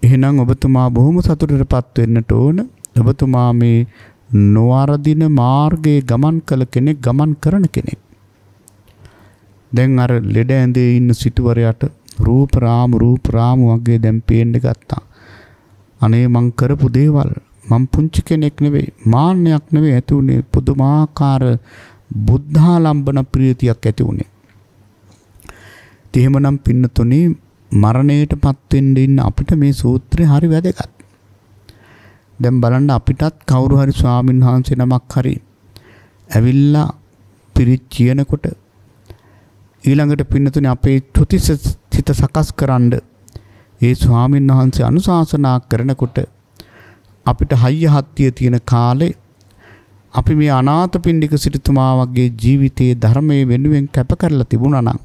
එහෙනම් ඔබතුමා බොහොම සතුටටපත් වෙන්නට ඕන. ඔබතුමා මේ නොවරදින මාර්ගයේ ගමන් කළ කෙනෙක්, ගමන් කරන කෙනෙක්. දැන් අර ලෙඩ ඇඳේ ඉන්න සිටුවරයට රූප රාම වගේ දැන් පේන්න ගත්තා. අනේ මං කරපු දේවල් මං පුංචි කෙනෙක් නෙවෙයි, මාන්නයක් නෙවෙයි ඇති උනේ, පුදුමාකාර බුද්ධාලම්බන ප්‍රීතියක් ඇති උනේ. එහෙමනම් පින්නතුනේ මරණයටපත් වෙන්න ඉන්න අපිට මේ සූත්‍රය හරි වැදගත්. දැන් බලන්න අපිටත් කවුරු හරි ස්වාමීන් වහන්සේ නමක් හරි ඇවිල්ලා පිරිත් කියනකොට ඊළඟට පින්නතුනේ අපේ චුතිස සිත සකස් කරන්න ඒ ස්වාමීන් වහන්සේ අනුශාසනා කරනකොට අපිට හයිය හත්තිය තියෙන කාලේ අපි මේ අනාථපිණ්ඩික සිටුතුමා වගේ ජීවිතයේ ධර්මයේ වෙනුවෙන් කැප කරලා තිබුණා නම්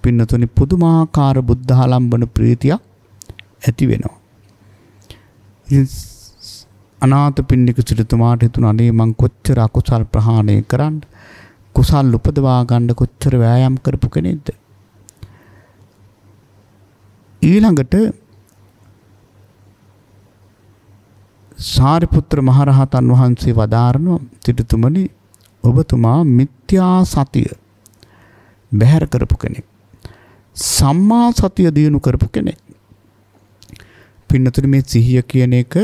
පින්නතුනි පුදුමාකාර බුද්ධාලම්බන ප්‍රීතියක් ඇති වෙනවා. අනාථපිණ්ඩික සිටුතුමාට හිතුණා අනේ මං කොච්චර අකුසල් ප්‍රහාණය කරන්න, කුසල් උපදවා ගන්න කොච්චර වෑයම් කරපු කෙනෙක්ද. ඊළඟට සාරිපුත්‍ර මහරහතන් වහන්සේ වදාරන සිටුතුමනි ඔබතුමා මිත්‍යා සතිය බැහැර කරපු කෙනෙක්. සම්මා සතිය දිනු කරපු කෙනෙක්. පින්නතුනි මේ සිහිය කියන එක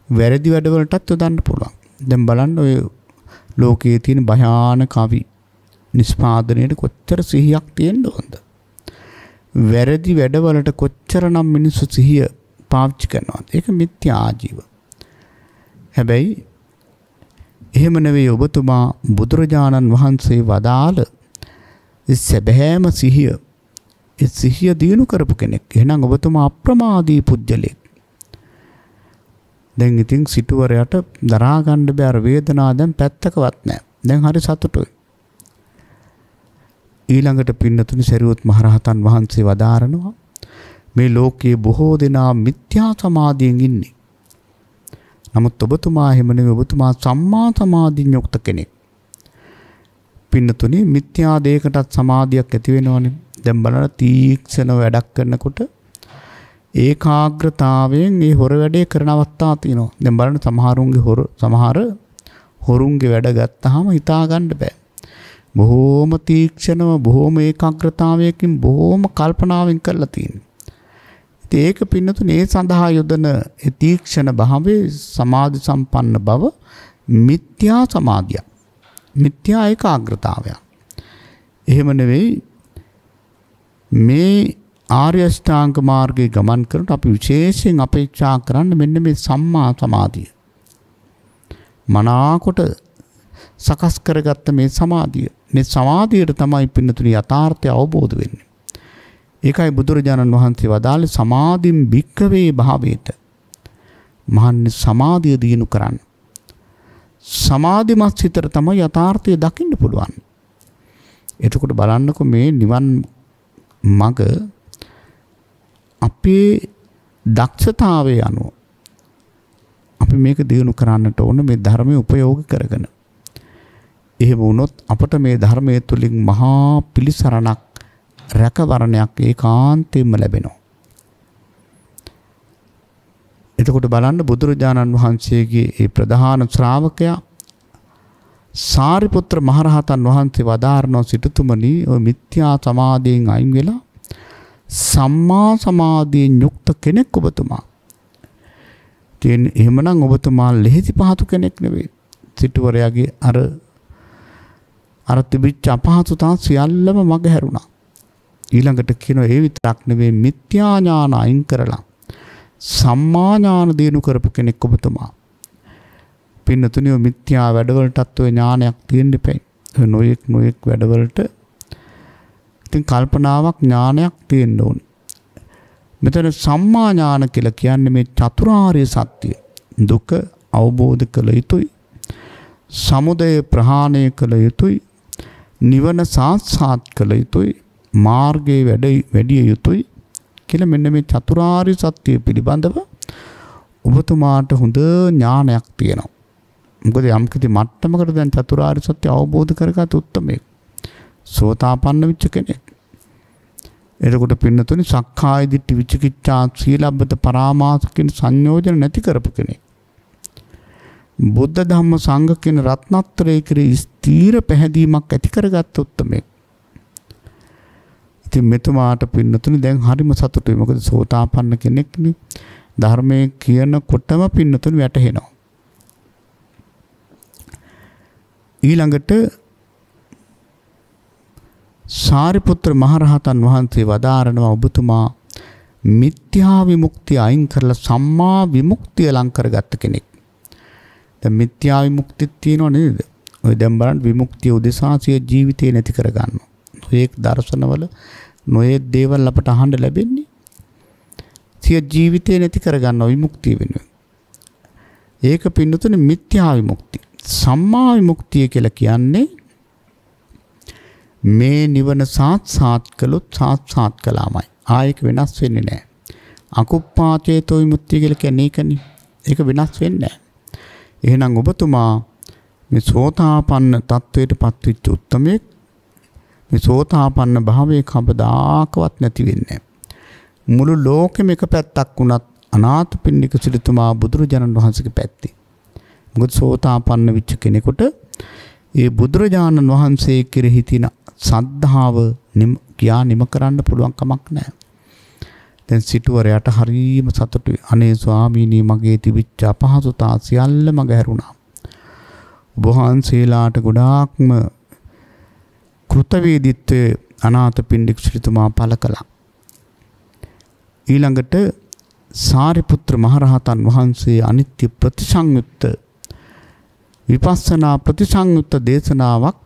වැරදි වැඩවලටත් යොදන්න පුළුවන්. දැන් බලන්න ඔය ලෝකයේ තියෙන භයානක කවි නිෂ්පාදනයේ කොච්චර සිහියක් තියෙන්න ඕනද? වැරදි වැඩවලට කොච්චරනම් මිනිස්සු සිහිය පාවිච්චි කරනවද? ඒක මිත්‍යා ආජීව. හැබැයි එහෙම නෙවෙයි ඔබතුමා බුදුරජාණන් වහන්සේ වදාළ ඒ සැබෑම සිහිය ඒ සිහිය දිනු කරපු කෙනෙක්. එහෙනම් ඔබතුමා අප්‍රමාදී පුජ්‍යලෙක්. දැන් ඉතින් සිටුවරයට දරා ගන්න බැර වේදනාව දැන් පැත්තකවත් නැහැ. දැන් හරි සතුටුයි. ඊළඟට පින්නතුනි සරියුත් මහරහතන් වහන්සේ වදාරනවා මේ ලෝකයේ බොහෝ දෙනා මිත්‍යා සමාධියෙන් ඉන්නේ. නමුත් ඔබතුමා එහෙම නෙවෙයි. ඔබතුමා සම්මා සමාධියෙන් යුක්ත කෙනෙක්. පින්නතුනි මිත්‍යා දෙයකටත් සමාධියක් ඇති වෙනවනේ. දැන් බලන්න තීක්ෂණ වැඩක් කරනකොට ඒකාග්‍රතාවයෙන් මේ හොර වැඩේ කරන අවස්ථා තියෙනවා. දැන් බලන්න සමහර හොරුන්ගේ වැඩ ගත්තාම හිතා ගන්න බෑ. බොහෝම තීක්ෂණව බොහෝම ඒකාග්‍රතාවයකින් බොහෝම කල්පනාවෙන් කරලා තියෙනවා. ඉතින් ඒක පින්නතුනේ ඒ සඳහා යොදන ඒ තීක්ෂණ භාවයේ සමාධි සම්පන්න බව මිත්‍යා සමාධිය. මිත්‍යා ඒකාග්‍රතාවය. එහෙම නෙවෙයි මේ ආර්ය අෂ්ටාංග මාර්ගයේ ගමන් කරනකොට අපි විශේෂයෙන් අපේක්ෂා කරන්න මෙන්න මේ සම්මා සමාධිය. මනාකොට සකස් කරගත්ත මේ සමාධිය. මේ සමාධියට තමයි පින්නතුනි යථාර්ථය අවබෝධ වෙන්නේ. ඒකයි බුදුරජාණන් වහන්සේ වදාළේ සමාධින් භික්ඛවේ භාවේත. මහන්නේ සමාධිය දිනු කරන්න. සමාධිමත් සිතට තමයි යථාර්ථය දකින්න පුළුවන්. එතකොට බලන්නකො මේ නිවන් මඟ අපේ දක්ෂතාවය අනුව අපි මේක දිනු කරන්නට ඕන මේ ධර්මයේ උපයෝගී කරගෙන. එහෙම වුණොත් අපට මේ ධර්මයේ තුලින් මහා පිළිසරණක් රැකවරණයක් ඒකාන්තයෙන්ම ලැබෙනවා. එතකොට බලන්න බුදුරජාණන් වහන්සේගේ ඒ ප්‍රධාන ශ්‍රාවකයා සාරිපුත්‍ර මහරහතන් වහන්සේ වදාරන සිටුතුමනි ඔය මිත්‍යා සමාධියෙන් අයින් වෙලා සම්මා සමාධියෙන් යුක්ත කෙනෙක් ඔබතුමා. ඉතින් එහෙමනම් ඔබතුමා ලෙහෙසි පහසු කෙනෙක් නෙවෙයි. සිටුවරයාගේ අර තිබිච්ච අපහසුතාව සියල්ලම මග හැරුණා. ඊළඟට කියනවා ඒ විතරක් නෙවෙයි මිත්‍යා ඥාන අයින් කරලා සම්මා ඥාන දිනු කරපු කෙනෙක් ඔබතුමා. පින්නතුණිය මිත්‍යා වැඩවලටත් ඔය ඥානයක් තියෙන්න එපයි. ඔය නොයෙක් වැඩවලට ඉතින් කල්පනාවක් ඥානයක් තියෙන්න ඕනේ. මෙතන සම්මා ඥාන කියලා කියන්නේ මේ චතුරාර්ය සත්‍ය දුක අවබෝධ කළ යුතුයි. සමුදය ප්‍රහාණය කළ යුතුයි. නිවන සාක්ෂාත් කළ යුතුයි. මාර්ගයේ වැඩි යුතුයි කියලා මෙන්න මේ චතුරාර්ය සත්‍ය පිළිබඳව ඔබතුමාට හොඳ ඥානයක් තියෙනවා. මොකද යම් කිසි මට්ටමකට දැන් චතුරාර්ය සත්‍ය අවබෝධ කරගත් උත්තමයෙක් සෝතාපන්න වෙච්ච කෙනෙක්. එතකොට පින්නතුනි සක්කාය දිට්ඨි විචිකිච්ඡා සීලබ්බත පරාමාස කියන සංයෝජන නැති කරපු කෙනෙක්. බුද්ධ ධම්ම සංඝ කියන රත්නත්‍රයේ කෙරෙහි ස්ථීර පැහැදීමක් ඇති කරගත් උත්තමයෙක්. ඉතින් මෙතුමාට පින්නතුනි දැන් හරිම සතුටුයි. මොකද සෝතාපන්න කෙනෙක්නේ. ධර්මයේ කියනකොටම පින්නතුනි වැටහෙනවා. ඊළඟට සාරිපුත්‍ර මහරහතන් වහන්සේ වදාරනවා ඔබතුමා මිත්‍යා විමුක්තිය අයින් කරලා සම්මා විමුක්තිය ලං කරගත්ත කෙනෙක්. දැන් මිත්‍යා විමුක්තිය තියෙනව නේද? ඔය දැන් බලන්න විමුක්තිය උදෙසා සිය ජීවිතේ නැති කරගන්නවා. ඒක දර්ශනවල නොයෙක් දේවල් අපට අහන්න ලැබෙන්නේ. සිය ජීවිතේ නැති කරගන්නවා විමුක්තිය වෙනුවෙන්. ඒක පින්නතුනේ මිත්‍යා විමුක්තිය. සම්මා විමුක්තිය කියලා කියන්නේ මේ නිවන සාක්ෂාත් කළොත් සාක්ෂාත් කළාමයි. ආයෙක වෙනස් වෙන්නේ නැහැ. අකුප්පාචේතෝ විමුක්තිය කියලා කියන්නේ ඒකනේ. ඒක වෙනස් වෙන්නේ නැහැ. එහෙනම් ඔබතුමා මේ සෝතාපන්න තත්වයට පත්වෙච්ච උත්තමයෙක්. මේ සෝතාපන්න භාවයේ කවදාකවත් නැති වෙන්නේ නැහැ. මුළු ලෝකෙම එක පැත්තක් වුණත් අනාථපිණ්ඩික සිටුතුමා බුදුරජාණන් වහන්සේගේ පැත්තේ. මොකද සෝතාපන්න වෙච්ච කෙනෙකුට ඒ බුදුරජාණන් වහන්සේ කෙරෙහි තියෙන සද්ධාව කියා නිම කරන්න පුළුවන් කමක් නැහැ. දැන් සිටුවරයාට හරීම සතුටුයි. අනේ ස්වාමීනි මගේ තිබිච්ච අපහසුතා සියල්ල මග හැරුණා. ඔබ වහන්සේලාට ගොඩාක්ම කෘතවේදීත්වයේ අනාථපිණ්ඩික සිටුතුමා පළ කළා. ඊළඟට සාරිපුත්‍ර මහරහතන් වහන්සේ අනිත්‍ය ප්‍රතිසංයුක්ත විපස්සනා ප්‍රතිසංයුක්ත දේශනාවක්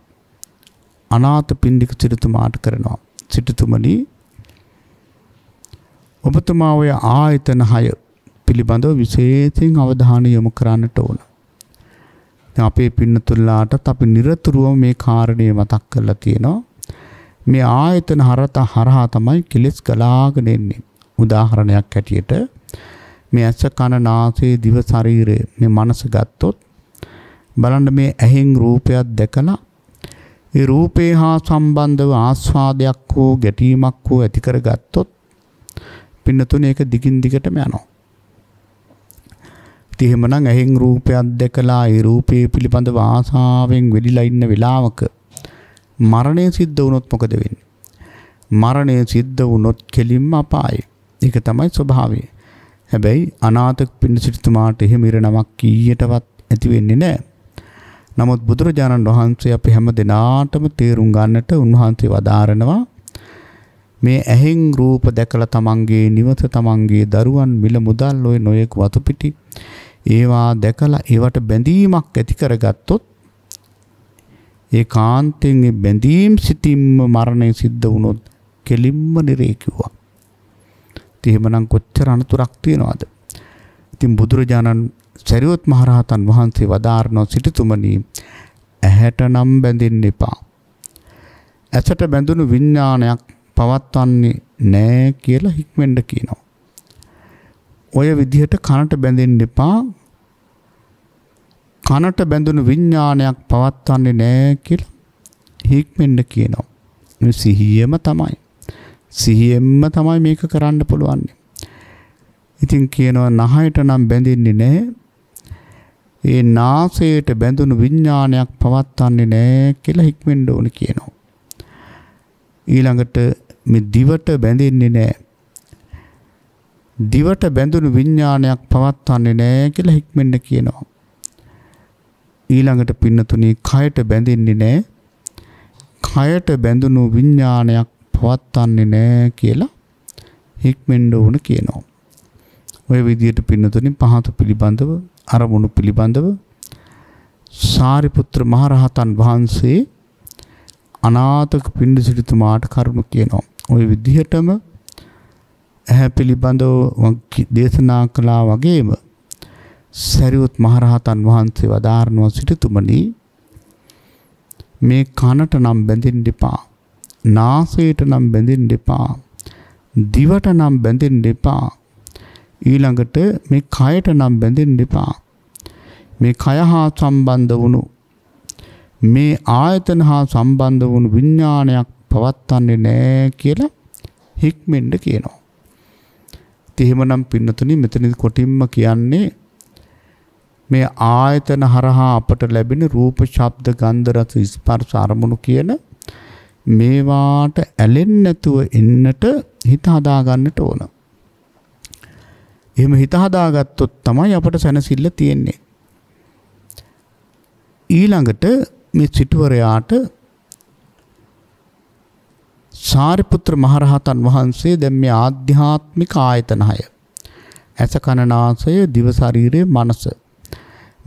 අනාථපිණ්ඩික සිටුතුමාට කරනවා. සිටුතුමනි ඔබතුමා ඔය ආයතන 6 පිළිබඳව විශේෂයෙන් අවධානය යොමු කරන්නට ඕන. දැන් අපේ පින්නතුල්ලාටත් අපි නිරතුරුවම මේ කාරණේ මතක් කරලා තියෙනවා. මේ ආයතන හරහා තමයි කෙලෙස් ගලාගෙන එන්නේ. උදාහරණයක් හැටියට මේ ඇස කන නාසය දිව ශරීරය මේ මනස ගත්තොත් බලන්න මේ ඇහෙන් රූපයක් දැකලා ඒ රූපේ හා සම්බන්ධව ආස්වාදයක් හෝ ගැටීමක් හෝ ඇති කරගත්තොත් පින්නතුනේ ඒක දිගින් දිගටම යනවා. ඉතින් එහෙමනම් ඇහෙන් රූපයක් දැකලා ඒ රූපේ පිළිබඳව ආසාවෙන් වෙලිලා ඉන්න වෙලාවක මරණය සිද්ධ වුණොත් මොකද වෙන්නේ? මරණය සිද්ධ වුණොත් කෙලින්ම අපායයි. ඒක තමයි ස්වභාවය. හැබැයි අනාථපිණ්ඩික සිටුතුමාට එහෙම ඉරණමක් කීයටවත් ඇති වෙන්නේ නැහැ. නමුත් බුදුරජාණන් වහන්සේ අපි හැම දිනාටම තේරුම් ගන්නට උන්වහන්සේ වදාරනවා මේ ඇහෙන් රූප දැකලා තමන්ගේ නිවස තමන්ගේ දරුවන් මිල මුදල් ඔය නොයෙක් වතු පිටි ඒවා දැකලා ඒවට බැඳීමක් ඇති කරගත්තොත් ඒ කාන්තෙන් බැඳීම් සිටින්ම මරණය සිද්ධ වුණොත් කෙලින්ම නිරේ කිව්වා. එහෙමනම් කොච්චර අනතුරක් තියනවද? ඉතින් බුදුරජාණන් සරියොත් මහරහතන් වහන්සේ වදාारणෝ සිටුතුමනි ඇහැට නම් බැඳෙන්න එපා. ඇසට බැඳුණු විඥානයක් පවත්වන්නේ නැහැ කියලා හික්මෙන්ද කියනවා. ඔය විදිහට කනට බැඳෙන්න එපා. කනට බැඳුණු විඥානයක් පවත්වන්නේ නැහැ කියලා හික්මෙන්ද කියනවා. මේ සිහියම තමයි. සිහියෙන්ම තමයි මේක කරන්න පුළුවන්. ඉතින් කියනවා නහයට නම් බැඳෙන්නේ නැහැ. ඒ නාසයට බැඳුණු විඥානයක් පවත්වන්නේ නැහැ කියලා හික්මෙන්න ඕන කියනවා. ඊළඟට මේ දිවට බැඳෙන්නේ නැහැ. දිවට බැඳුණු විඥානයක් පවත්වන්නේ නැහැ කියලා හික්මෙන්න කියනවා. ඊළඟට පින්නතුණී කයට බැඳෙන්නේ නැහැ. කයට බැඳුණු විඥානයක් පවත්වන්නේ නැහැ කියලා හික්මෙන්න ඕන කියනවා. ඔය විදිහට පින්නතුණී පහත පිළිබඳව අරමුණු පිළිබඳව සාරිපුත්‍ර මහරහතන් වහන්සේ අනාථපිණ්ඩික සිටුතුමාට කරුණු කියනවා. ওই විදිහටම ඇහැ පිළිබඳව දේශනා කළා වගේම සරියොත් මහරහතන් වහන්සේ වදාारणෝ සිටුතුමනි මේ කනට නම් බැඳෙන්න එපා. නාසයට නම් බැඳෙන්න එපා. දිවට නම් බැඳෙන්න එපා. ඊළඟට මේ කයට නම් බැඳෙන්න එපා. මේ කය හා සම්බන්ධ වුණු මේ ආයතන හා සම්බන්ධ වුණු විඥානයක් පවත්වන්නේ නැහැ කියලා හික්මෙන්ද කියනවා. එහෙමනම් පින්නතුනි මෙතනදි කොටින්ම කියන්නේ මේ ආයතන හරහා අපට ලැබෙන රූප, ශබ්ද, ගන්ධ, රස, ස්පර්ශ, අරමුණු කියන මේවාට ඇලෙන්නේ නැතුව ඉන්නට හිත හදා ගන්නට ඕන. එහෙම හිත හදාගත්තොත් තමයි අපට සැනසෙල්ල තියෙන්නේ. ඊළඟට මේ සිටුවරයාට සාරිපුත්‍ර මහරහතන් වහන්සේ දැන් මේ ආධ්‍යාත්මික ආයතන 6 ඇස කන නාසය දිව ශරීරය මනස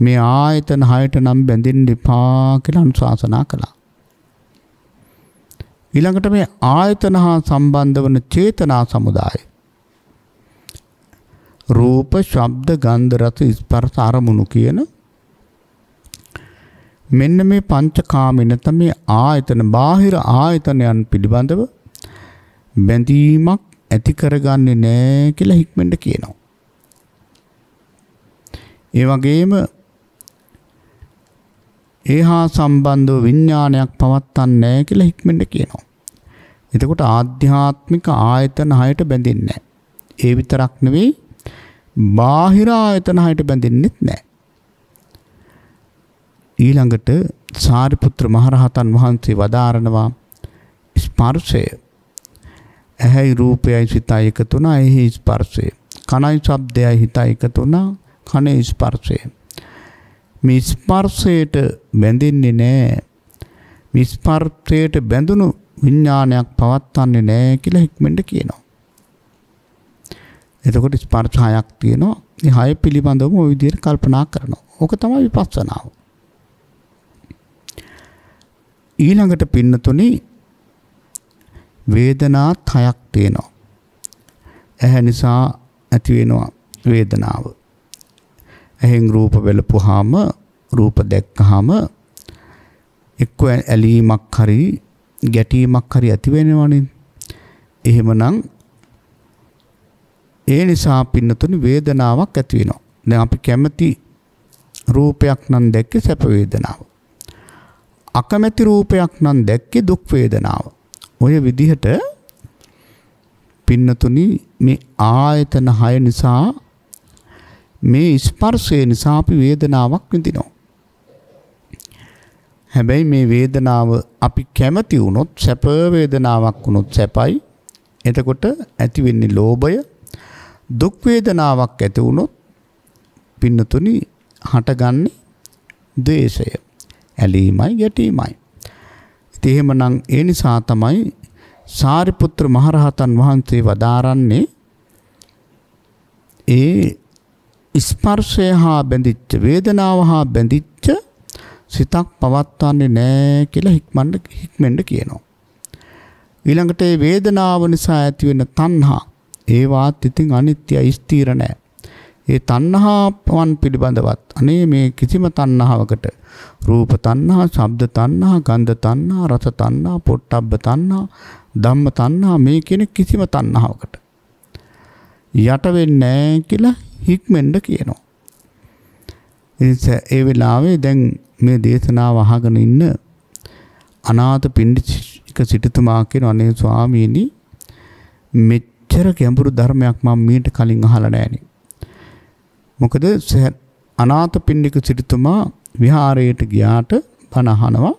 මේ ආයතන 6ට නම් බැඳෙන්න එපා කියලා අනුශාසනා කළා. ඊළඟට මේ ආයතන හා සම්බන්ධ වන චේතනා සමුදාය රූප, ශබ්ද, ගන්ධ, රස, ස්පර්ශ, අරමුණු කියන මෙන්න මේ පංචකාමින තමයි ආයතන බාහිර ආයතනයන් පිළිබඳව බැඳීමක් ඇති කරගන්නේ නැහැ කියලා හික්මෙන්ද කියනවා. ඒ වගේම ඒහා සම්බන්ධව විඥානයක් පවත්න්නේ නැහැ කියලා හික්මෙන්ද කියනවා. එතකොට ආධ්‍යාත්මික ආයතන 6ට බැඳෙන්නේ නැහැ. ඒ විතරක් නෙවෙයි බාහිර ආයතන හයට බැඳෙන්නෙත් නැහැ. ඊළඟට සාරිපුත්‍ර මහරහතන් වහන්සේ වදාරනවා ස්පර්ශය. ඇහැයි රූපයයි සිතයි එකතු වුණා එහි ස්පර්ශය. කනයි ශබ්දයයි හිතයි එකතු වුණා කනේ ස්පර්ශය. මේ ස්පර්ශයට බැඳෙන්නේ නැහැ. මේ ස්පර්ශයට බැඳුණු විඥානයක් පවත්න්නේ නැහැ කියලා හික්මෙන්ද කියනවා. එතකොට ස්පර්ශ හයක් තියෙනවා. මේ හය පිළිබඳවම ওই විදිහට කල්පනා කරනවා. ඕක තමයි විපස්සනාව. ඊළඟට පින්නතුනි වේදනාත් හයක් තියෙනවා. ඇහැ නිසා ඇති වෙනවා වේදනාව. ඇහෙන් රූප බලපුවාම රූප දැක්කහම එක්ක ඇලීමක් හරි ගැටීමක් හරි ඇති වෙනවනේ. එහෙමනම් ඒ නිසා පින්නතුනි වේදනාවක් ඇති වෙනවා. දැන් අපි කැමති රූපයක් නම් දැක්කේ සැප වේදනාව. අකමැති රූපයක් නම් දැක්කේ දුක් වේදනාව. ඔය විදිහට පින්නතුනි මේ ආයතන 6 නිසා මේ ස්පර්ශය නිසා අපි වේදනාවක් විඳිනවා. හැබැයි මේ වේදනාව අපි කැමති වුණොත් සැප වේදනාවක් වුණොත් සැපයි. එතකොට ඇති වෙන්නේ ලෝභය. දුක් වේදනාවක් ඇති වුණොත් පින්නතුනි හටගන්නේ ද්වේෂය. ඇලීමයි ගැටීමයි. ඉතින් එහෙමනම් ඒ නිසා තමයි සාරිපුත්‍ර මහරහතන් වහන්සේ වදාරන්නේ ඒ ස්පර්ශය හා බැඳිච්ච වේදනාව හා බැඳිච්ච සිතක් පවත්වන්නේ නැහැ කියලා හික්මෙන්ද කියනවා. ඊළඟට ඒ වේදනාව නිසා ඇති වෙන තණ්හා ඒවාත් ඉතින් අනිත්‍යයි ස්ථිර නැහැ. ඒ තණ්හාවන් පිළිබඳවත් අනේ මේ කිසිම තණ්හාවකට රූප තණ්හා, ශබ්ද තණ්හා, ගන්ධ තණ්හා, රස තණ්හා, පොට්ටබ්බ තණ්හා, ධම්ම තණ්හා මේ කියන කිසිම තණ්හාවකට යට වෙන්නේ නැහැ කියලා හික්මෙන්ද කියනවා. ඒ වෙලාවේ දැන් මේ දේශනාව අහගෙන ඉන්න අනාථපිණ්ඩික සිටුතුමා කියන අනේ ස්වාමීනි මෙච්චර ගැඹුරු ධර්මයක් මම මීට කලින් අහලා නැහැනේ. මොකද අනාථපිණ්ඩික සිටුතුමා විහාරයට ගියාට බණ අහනවා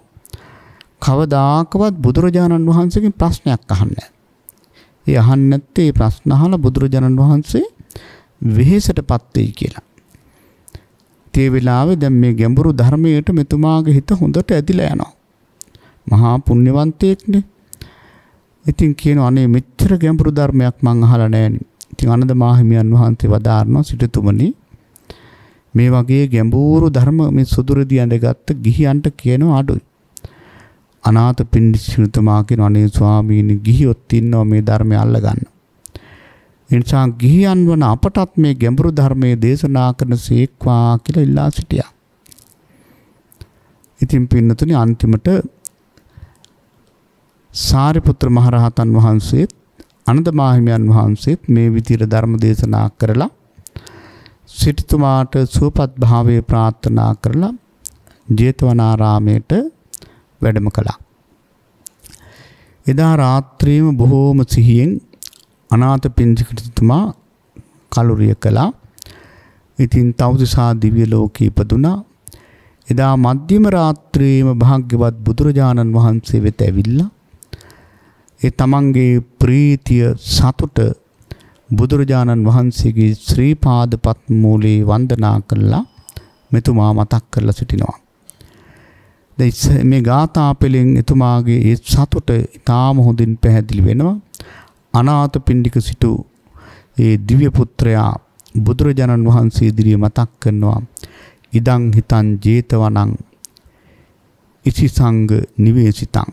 කවදාකවත් බුදුරජාණන් වහන්සේගෙන් ප්‍රශ්නයක් අහන්නේ නැහැ. ඒ අහන්නේ නැත්තේ ඒ ප්‍රශ්න අහලා බුදුරජාණන් වහන්සේ වෙහෙසටපත් වෙයි කියලා. ඒ වෙලාවේ දැන් මේ ගැඹුරු ධර්මයට මෙතුමාගේ හිත හොඳට ඇදිලා යනවා. මහා පුණ්‍යවන්තයෙක්නේ. ඉතින් කියනවා අනේ මෙච්චර ගැඹුරු ධර්මයක් මං අහලා නැහැනේ. ඉතින් ආනන්ද මාහිමියන් වහන්සේ වදාारणා සිටුතුමනි මේ වගේ ගැඹුරු ධර්ම මේ සුදුරදී ඇඳගත්ත ගිහියන්ට කියනවා අඩුයි. අනාථපිණ්ඩික සිටුතුමා කියන අනේ ස්වාමීනි ගිහියොත් ඉන්නවා මේ ධර්මය අල්ලගන්න. ඒ නිසා ගිහියන් වන අපටත් මේ ගැඹුරු ධර්මයේ දේශනා කරන සීක්වා කියලා ඉල්ලා සිටියා. ඉතින් පින්නතුනි අන්තිමට සාරිපුත්‍ර මහරහතන් වහන්සේත් ආනන්ද මාහිමියන් වහන්සේත් මේ විදිහට ධර්ම දේශනා කරලා සිටුතුමාට සුවපත් භාවයේ ප්‍රාර්ථනා කරලා ජේතවනාරාමයට වැඩම කළා. එදා රාත්‍රියේම බොහෝම සිහියෙන් අනාථපිණ්ඩික සිටුතුමා කලුරිය කළා. ඉතින් තවුතිසා දිව්‍ය ලෝකේ ඉපදුනා. එදා මධ්‍යම රාත්‍රියේම භාග්‍යවත් බුදුරජාණන් වහන්සේ වෙත ඇවිල්ලා ඒ තමන්ගේ ප්‍රීතිය සතුට බුදුරජාණන් වහන්සේගේ ශ්‍රී පාද පත්මූලේ වන්දනා කළා මෙතුමා මතක් කරලා සිටිනවා. දැන් මේ ගාථා පෙළෙන් එතුමාගේ ඒ සතුට ඊටාම හොඳින් පැහැදිලි වෙනවා. අනාථපිණ්ඩික සිටු ඒ දිව්‍ය පුත්‍රයා බුදුරජාණන් වහන්සේ ඉදිරියේ මතක් කරනවා ඉදං හිතං ජේතවනං ඉසිසංග නිවේසිතං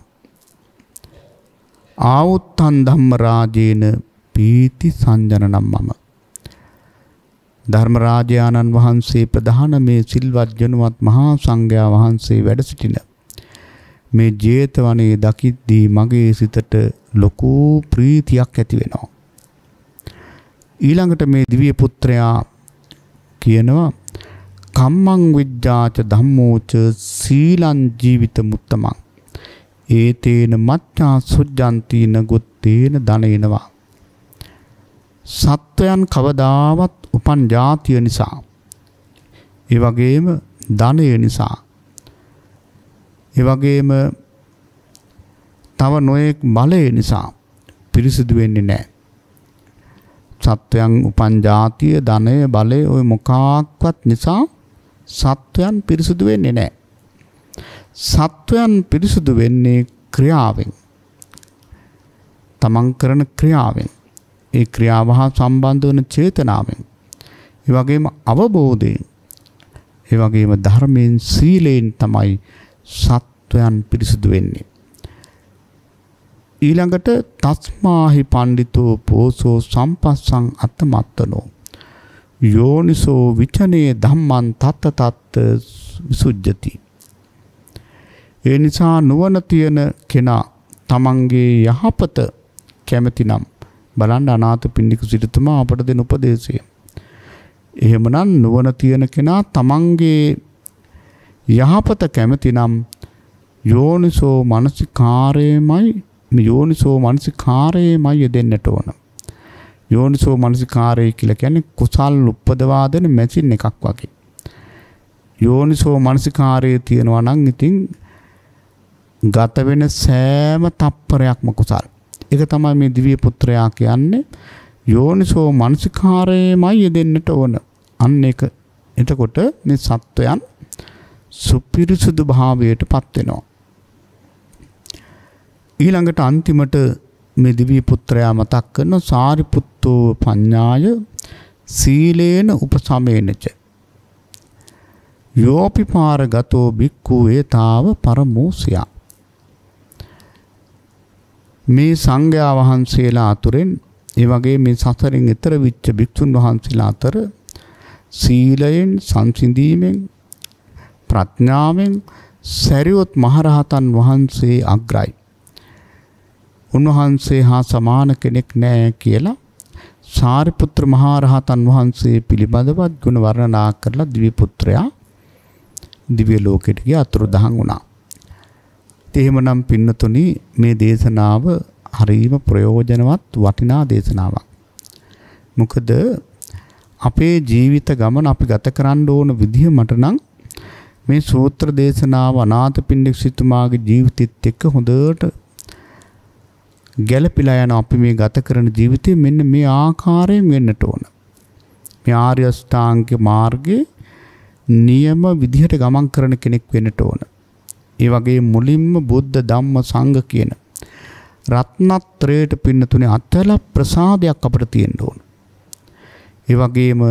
ආවුත්තං ධම්ම රාජේන පීති සංජනනම් මම. ධර්ම රාජානන් වහන්සේ ප්‍රධාන මේ සිල්වත් ජනවත් මහා සංඝයා වහන්සේ වැඩ සිටින මේ ජේතවනයේ දකිද්දී මගේ සිතට ලොකු ප්‍රීතියක් ඇති වෙනවා. ඊළඟට මේ දිව්‍ය පුත්‍රයා කියනවා කම්මං විජ්ජාච ධම්මෝච සීලං ජීවිත මුත්තමං ඒතේන මච්ඡා සුජ්ජන්තින ගොත්තේන ධනේනවා. සත්වයන් කවදාවත් උපන් ජාතිය නිසා, ඒ වගේම ධනය නිසා, ඒ වගේම තව නොයෙක් බලය නිසා පිරිසිදු වෙන්නේ නැහැ. සත්වයන් උපන් ජාතිය, ධනය, බලය ඔය මොකක්වත් නිසා සත්වයන් පිරිසිදු වෙන්නේ නැහැ. සත්වයන් පිරිසිදු වෙන්නේ ක්‍රියාවෙන්. තමන් කරන ක්‍රියාවෙන්. ඒ ක්‍රියාව හා සම්බන්ධ වන චේතනාවෙන්. ඒ වගේම අවබෝධයෙන්. ඒ වගේම ධර්මයෙන්, සීලයෙන් තමයි සත්වයන් පිරිසිදු වෙන්නේ. ඊළඟට තස්මාහි පණ්ඩිතෝ පෝසෝ සම්පස්සං අත්තමත්තනෝ යෝනිසෝ විචනේ ධම්මං තත්ත තත්ත විසුජ්ජති. ඒ නිසා නුවණ තියෙන කෙනා තමන්ගේ යහපත කැමතිනම් බලන්න අනාථපිණ්ඩික සිටුතුමා අපට දෙන උපදේශය. එහෙමනම් නුවණ තියෙන කෙනා තමන්ගේ යහපත කැමතිනම් යෝනිසෝ මනසිකාරයමයි යෙදෙන්නට ඕන. යෝනිසෝ මනසිකාරය කියලා කියන්නේ කුසල් උපදවා දෙන මැෂින් එකක් වගේ. යෝනිසෝ මනසිකාරයේ තියෙනවා නම් ඉතින් ගත වෙන සෑම තප්පරයක්ම කුසල්. ඒක තමයි මේ දිව්‍ය පුත්‍රයා කියන්නේ. යෝනිසෝ මනසිකාරයමයි යෙදෙන්නට ඕන. අන්න ඒක. එතකොට මේ සත්වයන් සුපිරිසුදු භාවයට පත් වෙනවා. ඊළඟට අන්තිමට මේ දිව්‍ය පුත්‍රයා මතක් කරන සාරිපුත්තෝ පඤ්ඤාය සීලේන උපසමේනච යෝපිපාරගතෝ බික්ඛු ඒතාව පරමෝසයා. මේ සංඝයා වහන්සේලා අතුරෙන් ඒ වගේ මේ සසරින් ඈතර විච්ච භික්ෂුන් වහන්සේලා අතර සීලයෙන්, සංසිඳීමෙන්, ප්‍රඥාවෙන් සරියොත් මහරහතන් වහන්සේ අග්‍රයි. උන්වහන්සේ හා සමාන කෙනෙක් නැහැ කියලා සාරිපුත්‍ර මහරහතන් වහන්සේ පිළිබඳවත් ගුණ වර්ණනා කරලා දිව්‍ය පුත්‍රයා දිව්‍ය ලෝකෙට ගිය අතුරුදහන් වුණා. එහෙමනම් පින්නතුනි මේ දේශනාව හරිම ප්‍රයෝජනවත් වටිනා දේශනාවක්. මොකද අපේ ජීවිත ගමන අපි ගත කරන්න ඕන විදිහ මට නම් මේ සූත්‍ර දේශනාව අනාථපිණ්ඩික සිටුමාගේ ජීවිතෙත් එක්ක හොඳට ගැළපීලා යන අපි මේ ගත කරන ජීවිතේ මෙන්න මේ ආකාරයෙන් වෙන්නට ඕන. මේ ආර්ය අෂ්ටාංග මාර්ගයේ නියම විදිහට ගමන් කරන කෙනෙක් වෙන්නට ඕන. ඒ වගේ මුලින්ම බුද්ධ ධම්ම සංඝ කියන රත්නත්‍රයට පින්නතුනේ අතල ප්‍රසාදයක් අපිට තියෙන්න ඕන. ඒ වගේම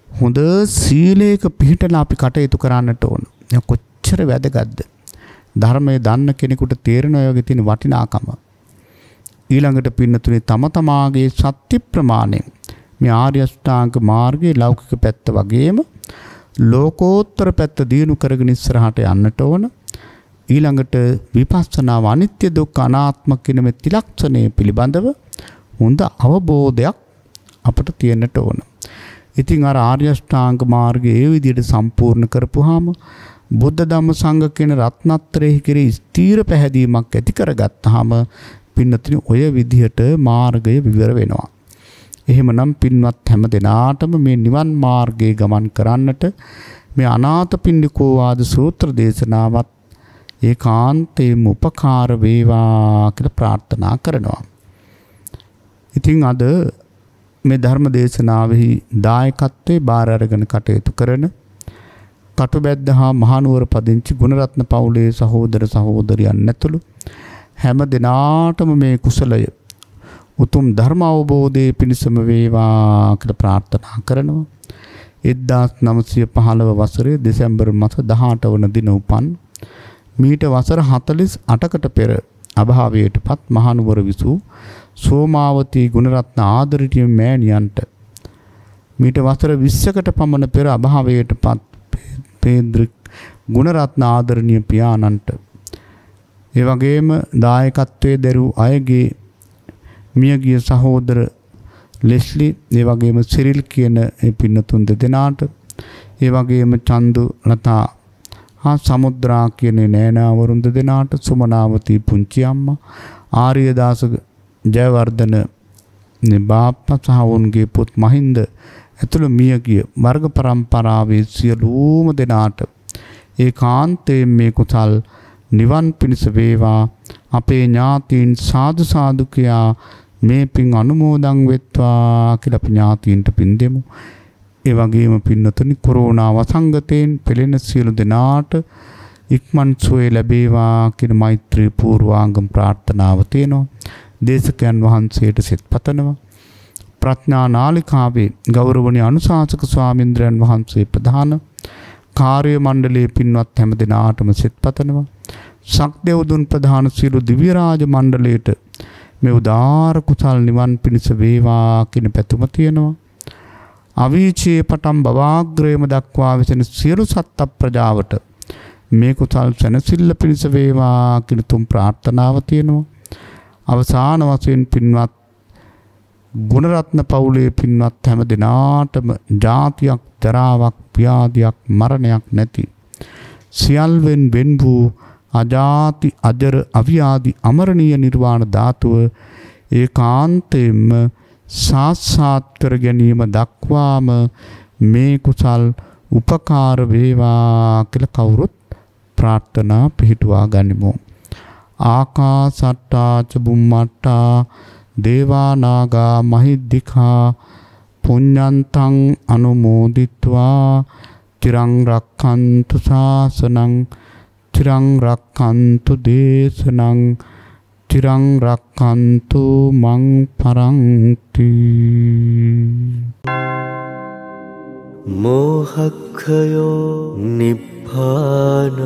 හොඳ සීලයක පිහිටලා අපි කටයුතු කරන්නට ඕන. කොච්චර වැදගත්ද? ධර්මයේ දන්න කෙනෙකුට තේරෙන ඔය වගේ තියෙන වටිනාකම. ඊළඟට පින්නතුනේ තම තමාගේ සත්‍ය ප්‍රමාණයෙන් මේ ආර්ය අෂ්ටාංග මාර්ගයේ ලෞකික පැත්ත වගේම ලෝකෝත්තර පැත්ත දිනු කරගෙන ඉස්සරහට යන්නට ඕන. ඊළඟට විපස්සනාව අනිත්‍ය දුක්ඛ අනාත්ම කියන මේ ත්‍රිලක්ෂණය පිළිබඳව හොඳ අවබෝධයක් අපට තියෙන්නට ඕන. ඉතින් අර ආර්ය අෂ්ටාංග මාර්ගයේ ඒ විදිහට සම්පූර්ණ කරපුවාම බුද්ධ ධම්ම සංඝ කියන රත්නත්‍රයේ කෙරෙහි ස්ථීර පැහැදීමක් ඇති කරගත්තාම පින්නතුනි ඔය විදිහට මාර්ගය විවර වෙනවා. එහෙමනම් පින්වත් හැම දිනාටම මේ නිවන් මාර්ගයේ ගමන් කරන්නට මේ අනාථපිණ්ඩිකෝ ආද සූත්‍ර දේශනාවත් ඒකාන්තයෙන්ම උපකාර වේවා කියලා ප්‍රාර්ථනා කරනවා. ඉතින් අද මේ ධර්ම දේශනාවෙහි දායකත්වයේ බාර අරගෙන කටයුතු කරන කටුබැද්ද හා මහනුවර පදිංචි ගුණරත්න පවුලේ සහෝදර සහෝදරියන් ඇතුළු හැම දිනාටම මේ කුසලය උතුම් ධර්ම අවබෝධයේ පිණසම වේවා කියලා ප්‍රාර්ථනා කරනවා. 1915 වසරේ දෙසැම්බර් මාස 18 වන දින උපන් මීට වසර 48කට පෙර අභාවයටපත් මහනුවර විසූ සෝමාවතී ගුණරත්න ආදරණීය මෑණියන්ට මීට වසර 20කට පමණ පෙර අභාවයටපත් පේන්ද්‍රික් ගුණරත්න ආදරණීය පියාණන්ට ඒ වගේම දායකත්වයේ දරූ අයගේ මියගිය සහෝදර ලෙස්ලි ඒ වගේම සිරිල් කියන ඒ පින්නතුන් දෙදෙනාට ඒ වගේම චන්දු ලතා හා සමුද්‍රා කියන නෑනාවරුන් දෙදෙනාට සුමනාවතී පුංචි අම්මා ආර්යදාස ජයවර්ධන බාප්ප සහ ඔවුන්ගේ පුත් මහින්ද ඇතුළු මියගිය වර්ග පරම්පරාවේ සියලුම දෙනාට ඒකාන්තයෙන් මේ කුසල් නිවන් පිණිස වේවා. අපේ ඥාතීන් සාදු සාදු කියා මේ පින් අනුමෝදන් වෙත්වා කියලා අපි ඥාතීන්ට පින් දෙමු. ඒ වගේම පින්නතුනි කොරෝනා වසංගතයෙන් පෙළෙන සියලු දෙනාට ඉක්මන් සුවය ලැබේවා කියන මෛත්‍රී පූර්වාංගම ප්‍රාර්ථනාව තියෙනවා. දේශකයන් වහන්සේට සෙත් පතනවා. ප්‍රඥා නාලිකාවේ ගෞරවනීය අනුශාසක ස්වාමින්ද්‍රයන් වහන්සේ ප්‍රධාන කාර්ය මණ්ඩලයේ පින්වත් හැම දෙනාටම සෙත් පතනවා. සක්දෙව්දුන් ප්‍රධාන සියලු දිව්‍ය රාජ මණ්ඩලයට මේ උදාාර කුසල් නිවන් පිණිස වේවා කියන පැතුම තියෙනවා. අවීචයේ පටන් බවාග්‍රේම දක්වා වෙසෙන සියලු සත්ත්ව ප්‍රජාවට මේ කුසල් සැනසෙල්ල පිණිස වේවා කියන තුන් ප්‍රාර්ථනාව තියෙනවා. අවසාන වශයෙන් පින්වත් ගුණරත්න පවුලේ පින්වත් හැම දෙනාටම ජාතියක් ජරාවක් ව්‍යාධියක් මරණයක් නැති සියල්වෙන් වෙන් වූ අජාති අජර අව්‍යාධි අමරණීය නිර්වාණ ධාතුව ඒකාන්තයෙන්ම සාක්ෂාත් කර ගැනීම දක්වාම මේ කුසල් උපකාර වේවා කියලා කවුරුත් ප්‍රාර්ථනා පිහිටුවා ගනිමු. ආකාසට්ටා ච බුම්මට්ටා දේවා නාග මහිද්దికා පුඤ්ඤන්තං අනුමෝදිත්වා චිරං රක්ඛන්තු ශාසනං චිරං රක්ඛන්තු දේශනං චිරං රක්ඛන්තු මං පරන්ති. මෝහක්ඛයෝ නිබ්බානං